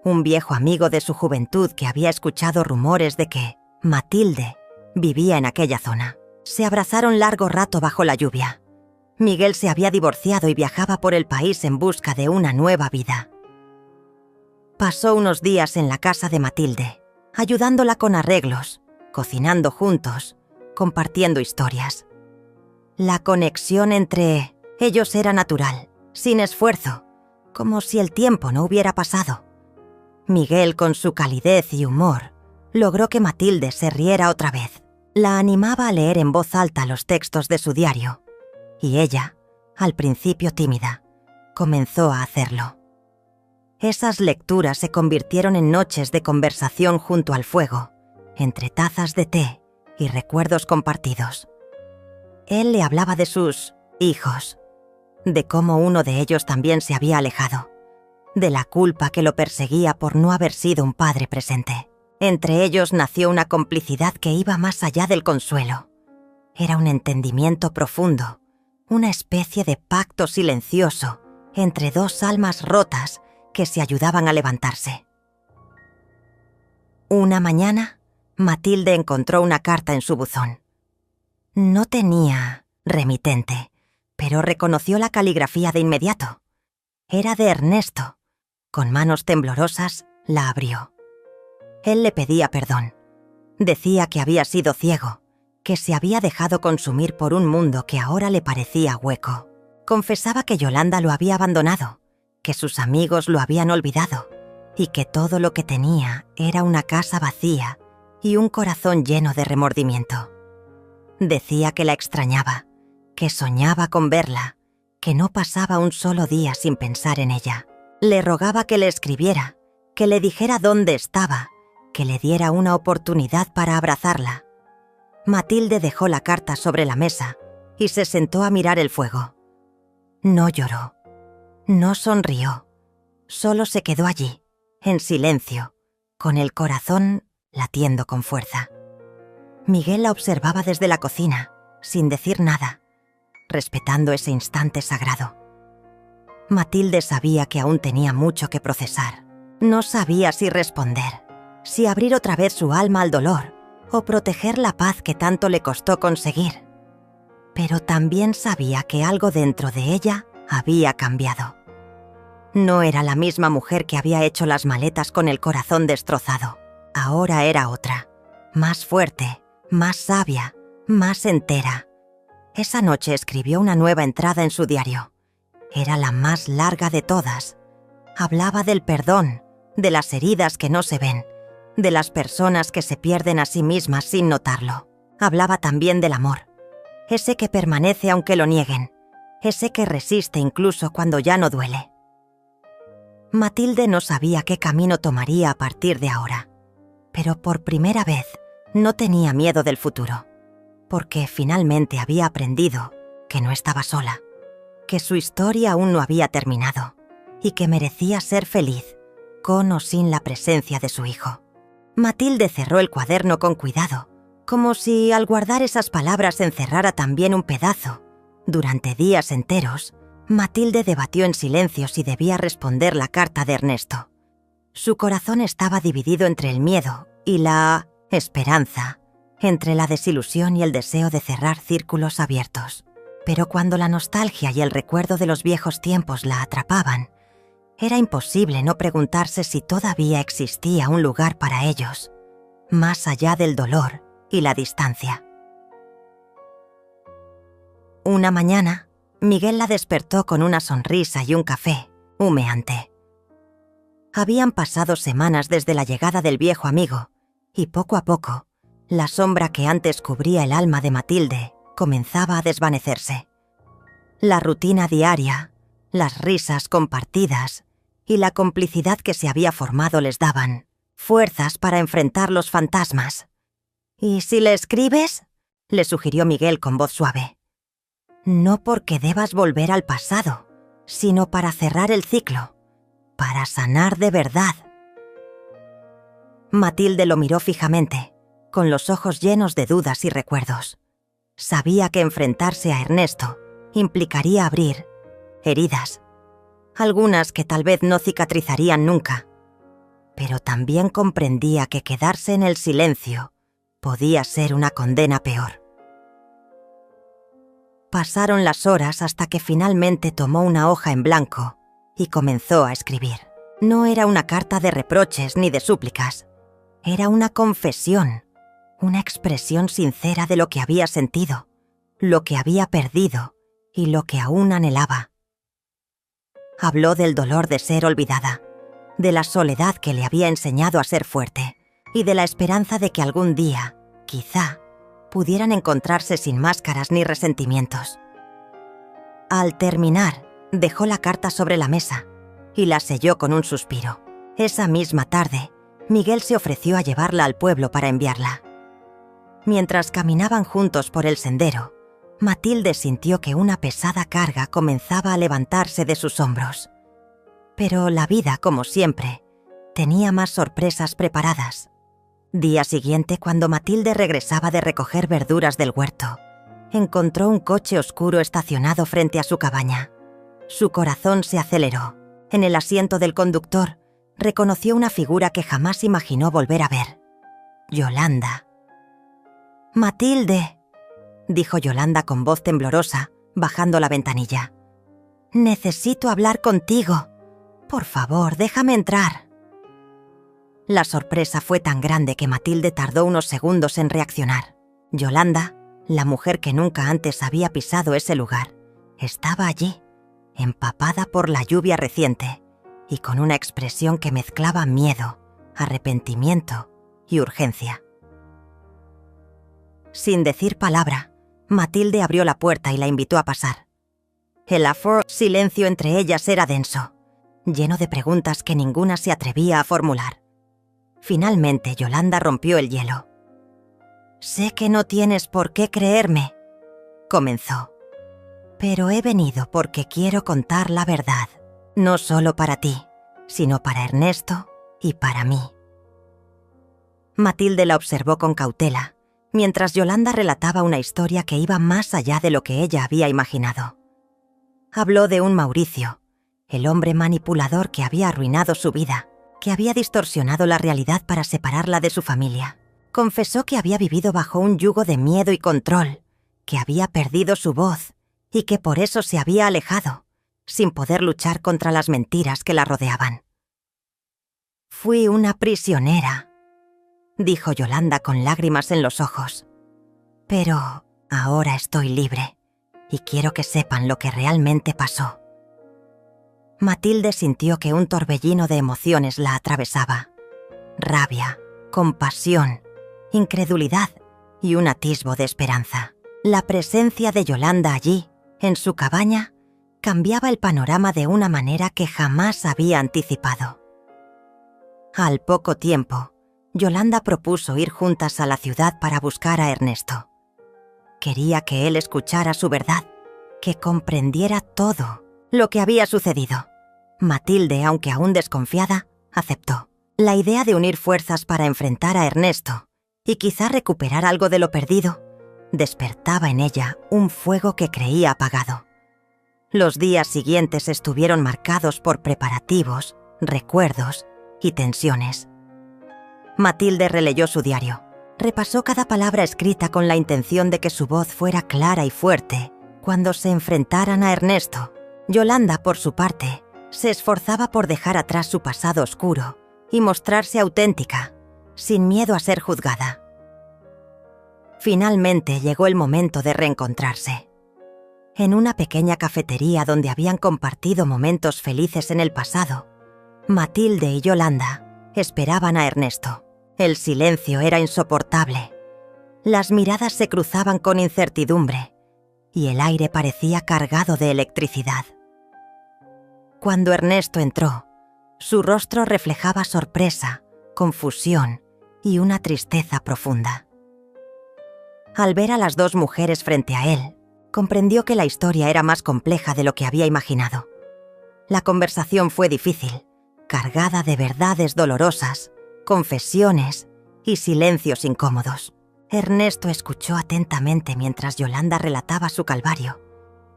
A: un viejo amigo de su juventud que había escuchado rumores de que Matilde vivía en aquella zona. Se abrazaron largo rato bajo la lluvia. Miguel se había divorciado y viajaba por el país en busca de una nueva vida. Pasó unos días en la casa de Matilde, ayudándola con arreglos, cocinando juntos, compartiendo historias. La conexión entre ellos era natural, sin esfuerzo, como si el tiempo no hubiera pasado. Miguel, con su calidez y humor, logró que Matilde se riera otra vez. La animaba a leer en voz alta los textos de su diario, y ella, al principio tímida, comenzó a hacerlo. Esas lecturas se convirtieron en noches de conversación junto al fuego, entre tazas de té y recuerdos compartidos. Él le hablaba de sus hijos, de cómo uno de ellos también se había alejado, de la culpa que lo perseguía por no haber sido un padre presente. Entre ellos nació una complicidad que iba más allá del consuelo. Era un entendimiento profundo, una especie de pacto silencioso entre dos almas rotas que se ayudaban a levantarse. Una mañana, Matilde encontró una carta en su buzón. No tenía remitente, pero reconoció la caligrafía de inmediato. Era de Ernesto. Con manos temblorosas, la abrió. Él le pedía perdón. Decía que había sido ciego, que se había dejado consumir por un mundo que ahora le parecía hueco. Confesaba que Yolanda lo había abandonado, que sus amigos lo habían olvidado y que todo lo que tenía era una casa vacía y un corazón lleno de remordimiento. Decía que la extrañaba, que soñaba con verla, que no pasaba un solo día sin pensar en ella. Le rogaba que le escribiera, que le dijera dónde estaba, que le diera una oportunidad para abrazarla. Matilde dejó la carta sobre la mesa y se sentó a mirar el fuego. No lloró. No sonrió, solo se quedó allí, en silencio, con el corazón latiendo con fuerza. Miguel la observaba desde la cocina, sin decir nada, respetando ese instante sagrado. Matilde sabía que aún tenía mucho que procesar. No sabía si responder, si abrir otra vez su alma al dolor o proteger la paz que tanto le costó conseguir. Pero también sabía que algo dentro de ella había cambiado. No era la misma mujer que había hecho las maletas con el corazón destrozado. Ahora era otra, más fuerte, más sabia, más entera. Esa noche escribió una nueva entrada en su diario. Era la más larga de todas. Hablaba del perdón, de las heridas que no se ven, de las personas que se pierden a sí mismas sin notarlo. Hablaba también del amor, ese que permanece aunque lo nieguen, ese que resiste incluso cuando ya no duele. Matilde no sabía qué camino tomaría a partir de ahora, pero por primera vez no tenía miedo del futuro, porque finalmente había aprendido que no estaba sola, que su historia aún no había terminado y que merecía ser feliz, con o sin la presencia de su hijo. Matilde cerró el cuaderno con cuidado, como si al guardar esas palabras encerrara también un pedazo. Durante días enteros, Matilde debatió en silencio si debía responder la carta de Ernesto. Su corazón estaba dividido entre el miedo y la esperanza, entre la desilusión y el deseo de cerrar círculos abiertos. Pero cuando la nostalgia y el recuerdo de los viejos tiempos la atrapaban, era imposible no preguntarse si todavía existía un lugar para ellos, más allá del dolor y la distancia. Una mañana, Miguel la despertó con una sonrisa y un café, humeante. Habían pasado semanas desde la llegada del viejo amigo, y poco a poco, la sombra que antes cubría el alma de Matilde comenzaba a desvanecerse. La rutina diaria, las risas compartidas y la complicidad que se había formado les daban fuerzas para enfrentar los fantasmas. «¿Y si le escribes?», le sugirió Miguel con voz suave. «No porque debas volver al pasado, sino para cerrar el ciclo, para sanar de verdad». Matilde lo miró fijamente, con los ojos llenos de dudas y recuerdos. Sabía que enfrentarse a Ernesto implicaría abrir heridas, algunas que tal vez no cicatrizarían nunca, pero también comprendía que quedarse en el silencio podía ser una condena peor. Pasaron las horas hasta que finalmente tomó una hoja en blanco y comenzó a escribir. No era una carta de reproches ni de súplicas, era una confesión, una expresión sincera de lo que había sentido, lo que había perdido y lo que aún anhelaba. Habló del dolor de ser olvidada, de la soledad que le había enseñado a ser fuerte y de la esperanza de que algún día, quizá, pudieran encontrarse sin máscaras ni resentimientos. Al terminar, dejó la carta sobre la mesa y la selló con un suspiro. Esa misma tarde, Miguel se ofreció a llevarla al pueblo para enviarla. Mientras caminaban juntos por el sendero, Matilde sintió que una pesada carga comenzaba a levantarse de sus hombros. Pero la vida, como siempre, tenía más sorpresas preparadas. Día siguiente, cuando Matilde regresaba de recoger verduras del huerto, encontró un coche oscuro estacionado frente a su cabaña. Su corazón se aceleró. En el asiento del conductor, reconoció una figura que jamás imaginó volver a ver. Yolanda. «Matilde», dijo Yolanda con voz temblorosa, bajando la ventanilla. «Necesito hablar contigo. Por favor, déjame entrar». La sorpresa fue tan grande que Matilde tardó unos segundos en reaccionar. Yolanda, la mujer que nunca antes había pisado ese lugar, estaba allí, empapada por la lluvia reciente y con una expresión que mezclaba miedo, arrepentimiento y urgencia. Sin decir palabra, Matilde abrió la puerta y la invitó a pasar. El silencio entre ellas era denso, lleno de preguntas que ninguna se atrevía a formular. Finalmente, Yolanda rompió el hielo. «Sé que no tienes por qué creerme», comenzó, «pero he venido porque quiero contar la verdad, no solo para ti, sino para Ernesto y para mí». Matilde la observó con cautela, mientras Yolanda relataba una historia que iba más allá de lo que ella había imaginado. Habló de un Mauricio, el hombre manipulador que había arruinado su vida, que había distorsionado la realidad para separarla de su familia. Confesó que había vivido bajo un yugo de miedo y control, que había perdido su voz y que por eso se había alejado, sin poder luchar contra las mentiras que la rodeaban. «Fui una prisionera», dijo Yolanda con lágrimas en los ojos. «Pero ahora estoy libre y quiero que sepan lo que realmente pasó». Matilde sintió que un torbellino de emociones la atravesaba. Rabia, compasión, incredulidad y un atisbo de esperanza. La presencia de Yolanda allí, en su cabaña, cambiaba el panorama de una manera que jamás había anticipado. Al poco tiempo, Yolanda propuso ir juntas a la ciudad para buscar a Ernesto. Quería que él escuchara su verdad, que comprendiera todo lo que había sucedido. Matilde, aunque aún desconfiada, aceptó. La idea de unir fuerzas para enfrentar a Ernesto y quizá recuperar algo de lo perdido despertaba en ella un fuego que creía apagado. Los días siguientes estuvieron marcados por preparativos, recuerdos y tensiones. Matilde releyó su diario. Repasó cada palabra escrita con la intención de que su voz fuera clara y fuerte cuando se enfrentaran a Ernesto. Yolanda, por su parte, se esforzaba por dejar atrás su pasado oscuro y mostrarse auténtica, sin miedo a ser juzgada. Finalmente llegó el momento de reencontrarse. En una pequeña cafetería donde habían compartido momentos felices en el pasado, Matilde y Yolanda esperaban a Ernesto. El silencio era insoportable. Las miradas se cruzaban con incertidumbre y el aire parecía cargado de electricidad. Cuando Ernesto entró, su rostro reflejaba sorpresa, confusión y una tristeza profunda. Al ver a las dos mujeres frente a él, comprendió que la historia era más compleja de lo que había imaginado. La conversación fue difícil, cargada de verdades dolorosas, confesiones y silencios incómodos. Ernesto escuchó atentamente mientras Yolanda relataba su calvario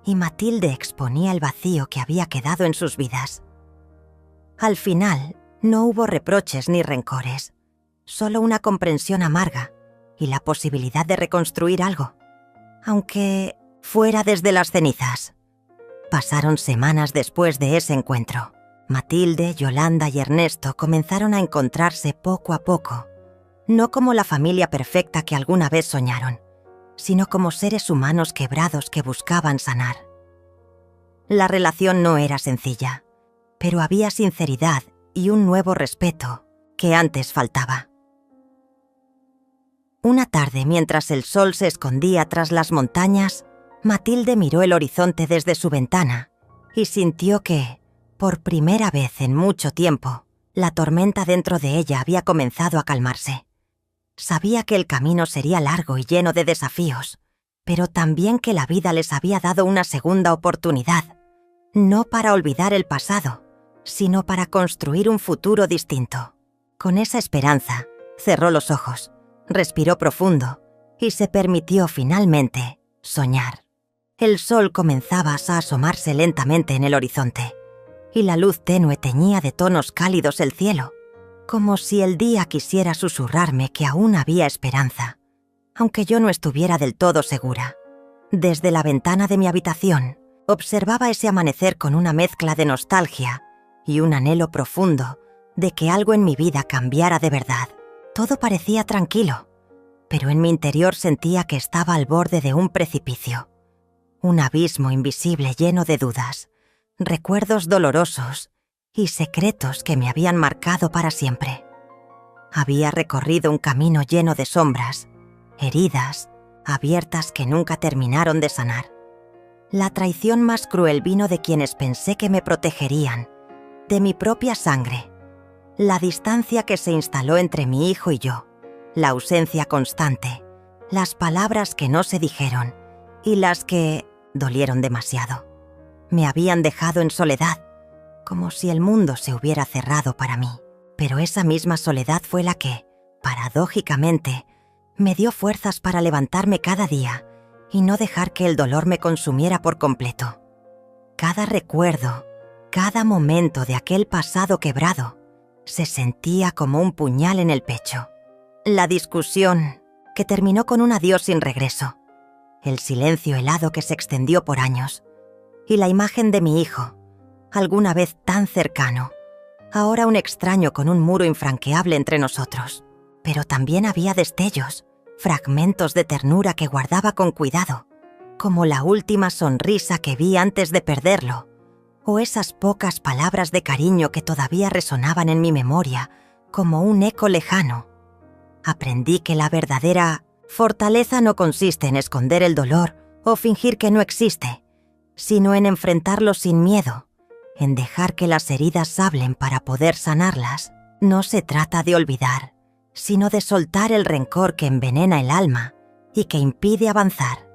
A: y Matilde exponía el vacío que había quedado en sus vidas. Al final, no hubo reproches ni rencores, solo una comprensión amarga y la posibilidad de reconstruir algo, aunque fuera desde las cenizas. Pasaron semanas después de ese encuentro. Matilde, Yolanda y Ernesto comenzaron a encontrarse poco a poco, no como la familia perfecta que alguna vez soñaron, sino como seres humanos quebrados que buscaban sanar. La relación no era sencilla, pero había sinceridad y un nuevo respeto que antes faltaba. Una tarde, mientras el sol se escondía tras las montañas, Matilde miró el horizonte desde su ventana y sintió que, por primera vez en mucho tiempo, la tormenta dentro de ella había comenzado a calmarse. Sabía que el camino sería largo y lleno de desafíos, pero también que la vida les había dado una segunda oportunidad, no para olvidar el pasado, sino para construir un futuro distinto. Con esa esperanza, cerró los ojos, respiró profundo y se permitió finalmente soñar. El sol comenzaba a asomarse lentamente en el horizonte, y la luz tenue teñía de tonos cálidos el cielo, como si el día quisiera susurrarme que aún había esperanza, aunque yo no estuviera del todo segura. Desde la ventana de mi habitación, observaba ese amanecer con una mezcla de nostalgia y un anhelo profundo de que algo en mi vida cambiara de verdad. Todo parecía tranquilo, pero en mi interior sentía que estaba al borde de un precipicio, un abismo invisible lleno de dudas, recuerdos dolorosos y secretos que me habían marcado para siempre. Había recorrido un camino lleno de sombras, heridas, abiertas que nunca terminaron de sanar. La traición más cruel vino de quienes pensé que me protegerían, de mi propia sangre. La distancia que se instaló entre mi hijo y yo, la ausencia constante, las palabras que no se dijeron y las que dolieron demasiado. Me habían dejado en soledad, como si el mundo se hubiera cerrado para mí. Pero esa misma soledad fue la que, paradójicamente, me dio fuerzas para levantarme cada día y no dejar que el dolor me consumiera por completo. Cada recuerdo, cada momento de aquel pasado quebrado, se sentía como un puñal en el pecho. La discusión, que terminó con un adiós sin regreso, el silencio helado que se extendió por años, y la imagen de mi hijo, alguna vez tan cercano, ahora un extraño con un muro infranqueable entre nosotros. Pero también había destellos, fragmentos de ternura que guardaba con cuidado, como la última sonrisa que vi antes de perderlo, o esas pocas palabras de cariño que todavía resonaban en mi memoria como un eco lejano. Aprendí que la verdadera fortaleza no consiste en esconder el dolor o fingir que no existe, sino en enfrentarlo sin miedo, en dejar que las heridas hablen para poder sanarlas. No se trata de olvidar, sino de soltar el rencor que envenena el alma y que impide avanzar.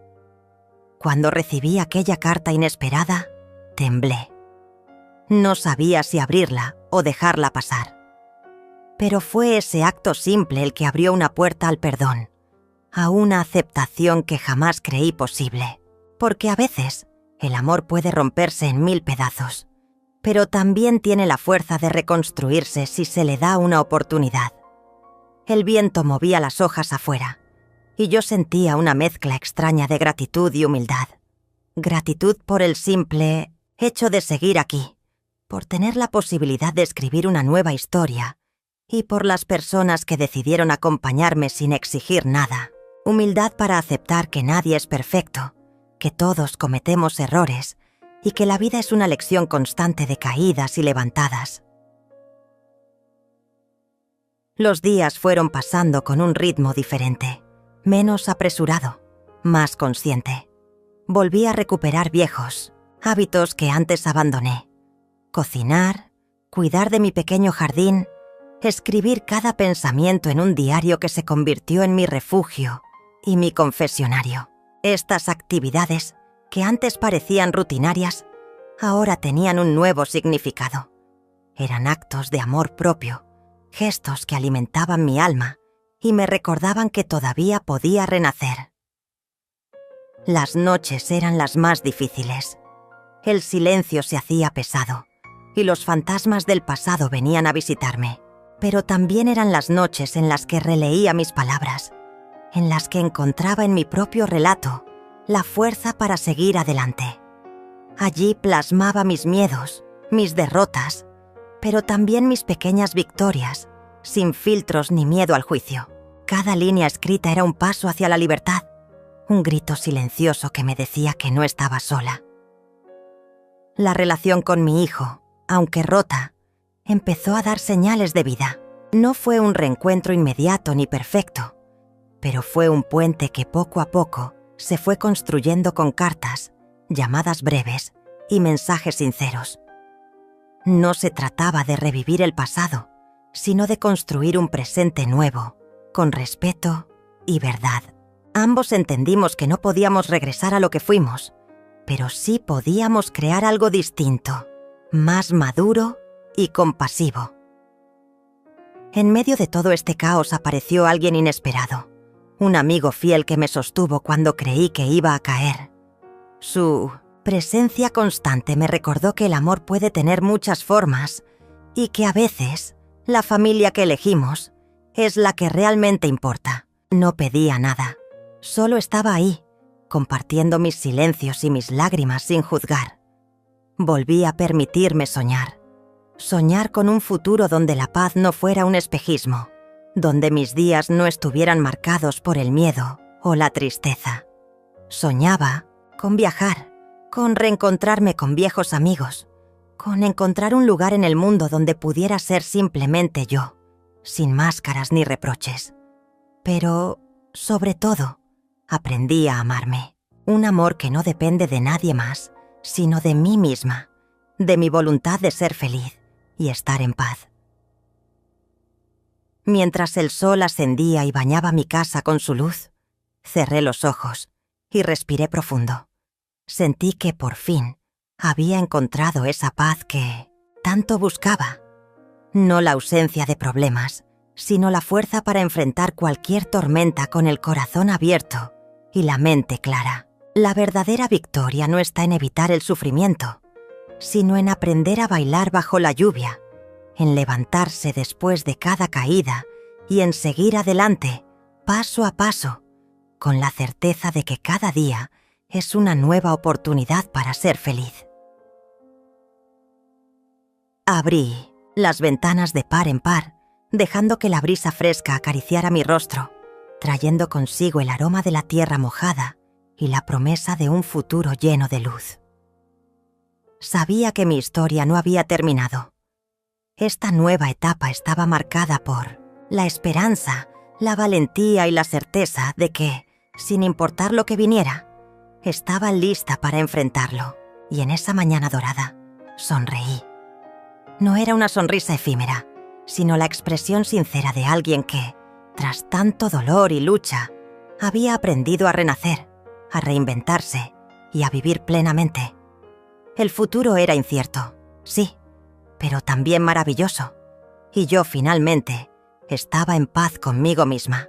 A: Cuando recibí aquella carta inesperada, temblé. No sabía si abrirla o dejarla pasar. Pero fue ese acto simple el que abrió una puerta al perdón, a una aceptación que jamás creí posible. Porque a veces el amor puede romperse en 1000 pedazos, pero también tiene la fuerza de reconstruirse si se le da una oportunidad. El viento movía las hojas afuera, y yo sentía una mezcla extraña de gratitud y humildad. Gratitud por el simple hecho de seguir aquí, por tener la posibilidad de escribir una nueva historia, y por las personas que decidieron acompañarme sin exigir nada. Humildad para aceptar que nadie es perfecto, que todos cometemos errores y que la vida es una lección constante de caídas y levantadas. Los días fueron pasando con un ritmo diferente, menos apresurado, más consciente. Volví a recuperar viejos hábitos que antes abandoné. Cocinar, cuidar de mi pequeño jardín, escribir cada pensamiento en un diario que se convirtió en mi refugio y mi confesionario. Estas actividades, que antes parecían rutinarias, ahora tenían un nuevo significado. Eran actos de amor propio, gestos que alimentaban mi alma y me recordaban que todavía podía renacer. Las noches eran las más difíciles. El silencio se hacía pesado y los fantasmas del pasado venían a visitarme. Pero también eran las noches en las que releía mis palabras, en las que encontraba en mi propio relato la fuerza para seguir adelante. Allí plasmaba mis miedos, mis derrotas, pero también mis pequeñas victorias, sin filtros ni miedo al juicio. Cada línea escrita era un paso hacia la libertad, un grito silencioso que me decía que no estaba sola. La relación con mi hijo, aunque rota, empezó a dar señales de vida. No fue un reencuentro inmediato ni perfecto, pero fue un puente que poco a poco se fue construyendo con cartas, llamadas breves y mensajes sinceros. No se trataba de revivir el pasado, sino de construir un presente nuevo, con respeto y verdad. Ambos entendimos que no podíamos regresar a lo que fuimos, pero sí podíamos crear algo distinto, más maduro y compasivo. En medio de todo este caos apareció alguien inesperado, un amigo fiel que me sostuvo cuando creí que iba a caer. Su presencia constante me recordó que el amor puede tener muchas formas y que a veces la familia que elegimos es la que realmente importa. No pedía nada, solo estaba ahí, compartiendo mis silencios y mis lágrimas sin juzgar. Volví a permitirme soñar. Soñar con un futuro donde la paz no fuera un espejismo, donde mis días no estuvieran marcados por el miedo o la tristeza. Soñaba con viajar, con reencontrarme con viejos amigos, con encontrar un lugar en el mundo donde pudiera ser simplemente yo, sin máscaras ni reproches. Pero, sobre todo, aprendí a amarme. Un amor que no depende de nadie más, sino de mí misma, de mi voluntad de ser feliz y estar en paz. Mientras el sol ascendía y bañaba mi casa con su luz, cerré los ojos y respiré profundo. Sentí que por fin había encontrado esa paz que tanto buscaba. No la ausencia de problemas, sino la fuerza para enfrentar cualquier tormenta con el corazón abierto y la mente clara. La verdadera victoria no está en evitar el sufrimiento, sino en aprender a bailar bajo la lluvia, en levantarse después de cada caída y en seguir adelante, paso a paso, con la certeza de que cada día es una nueva oportunidad para ser feliz. Abrí las ventanas de par en par, dejando que la brisa fresca acariciara mi rostro, trayendo consigo el aroma de la tierra mojada y la promesa de un futuro lleno de luz. Sabía que mi historia no había terminado. Esta nueva etapa estaba marcada por la esperanza, la valentía y la certeza de que, sin importar lo que viniera, estaba lista para enfrentarlo. Y en esa mañana dorada, sonreí. No era una sonrisa efímera, sino la expresión sincera de alguien que, tras tanto dolor y lucha, había aprendido a renacer, a reinventarse y a vivir plenamente. El futuro era incierto, sí, pero también maravilloso, y yo finalmente estaba en paz conmigo misma.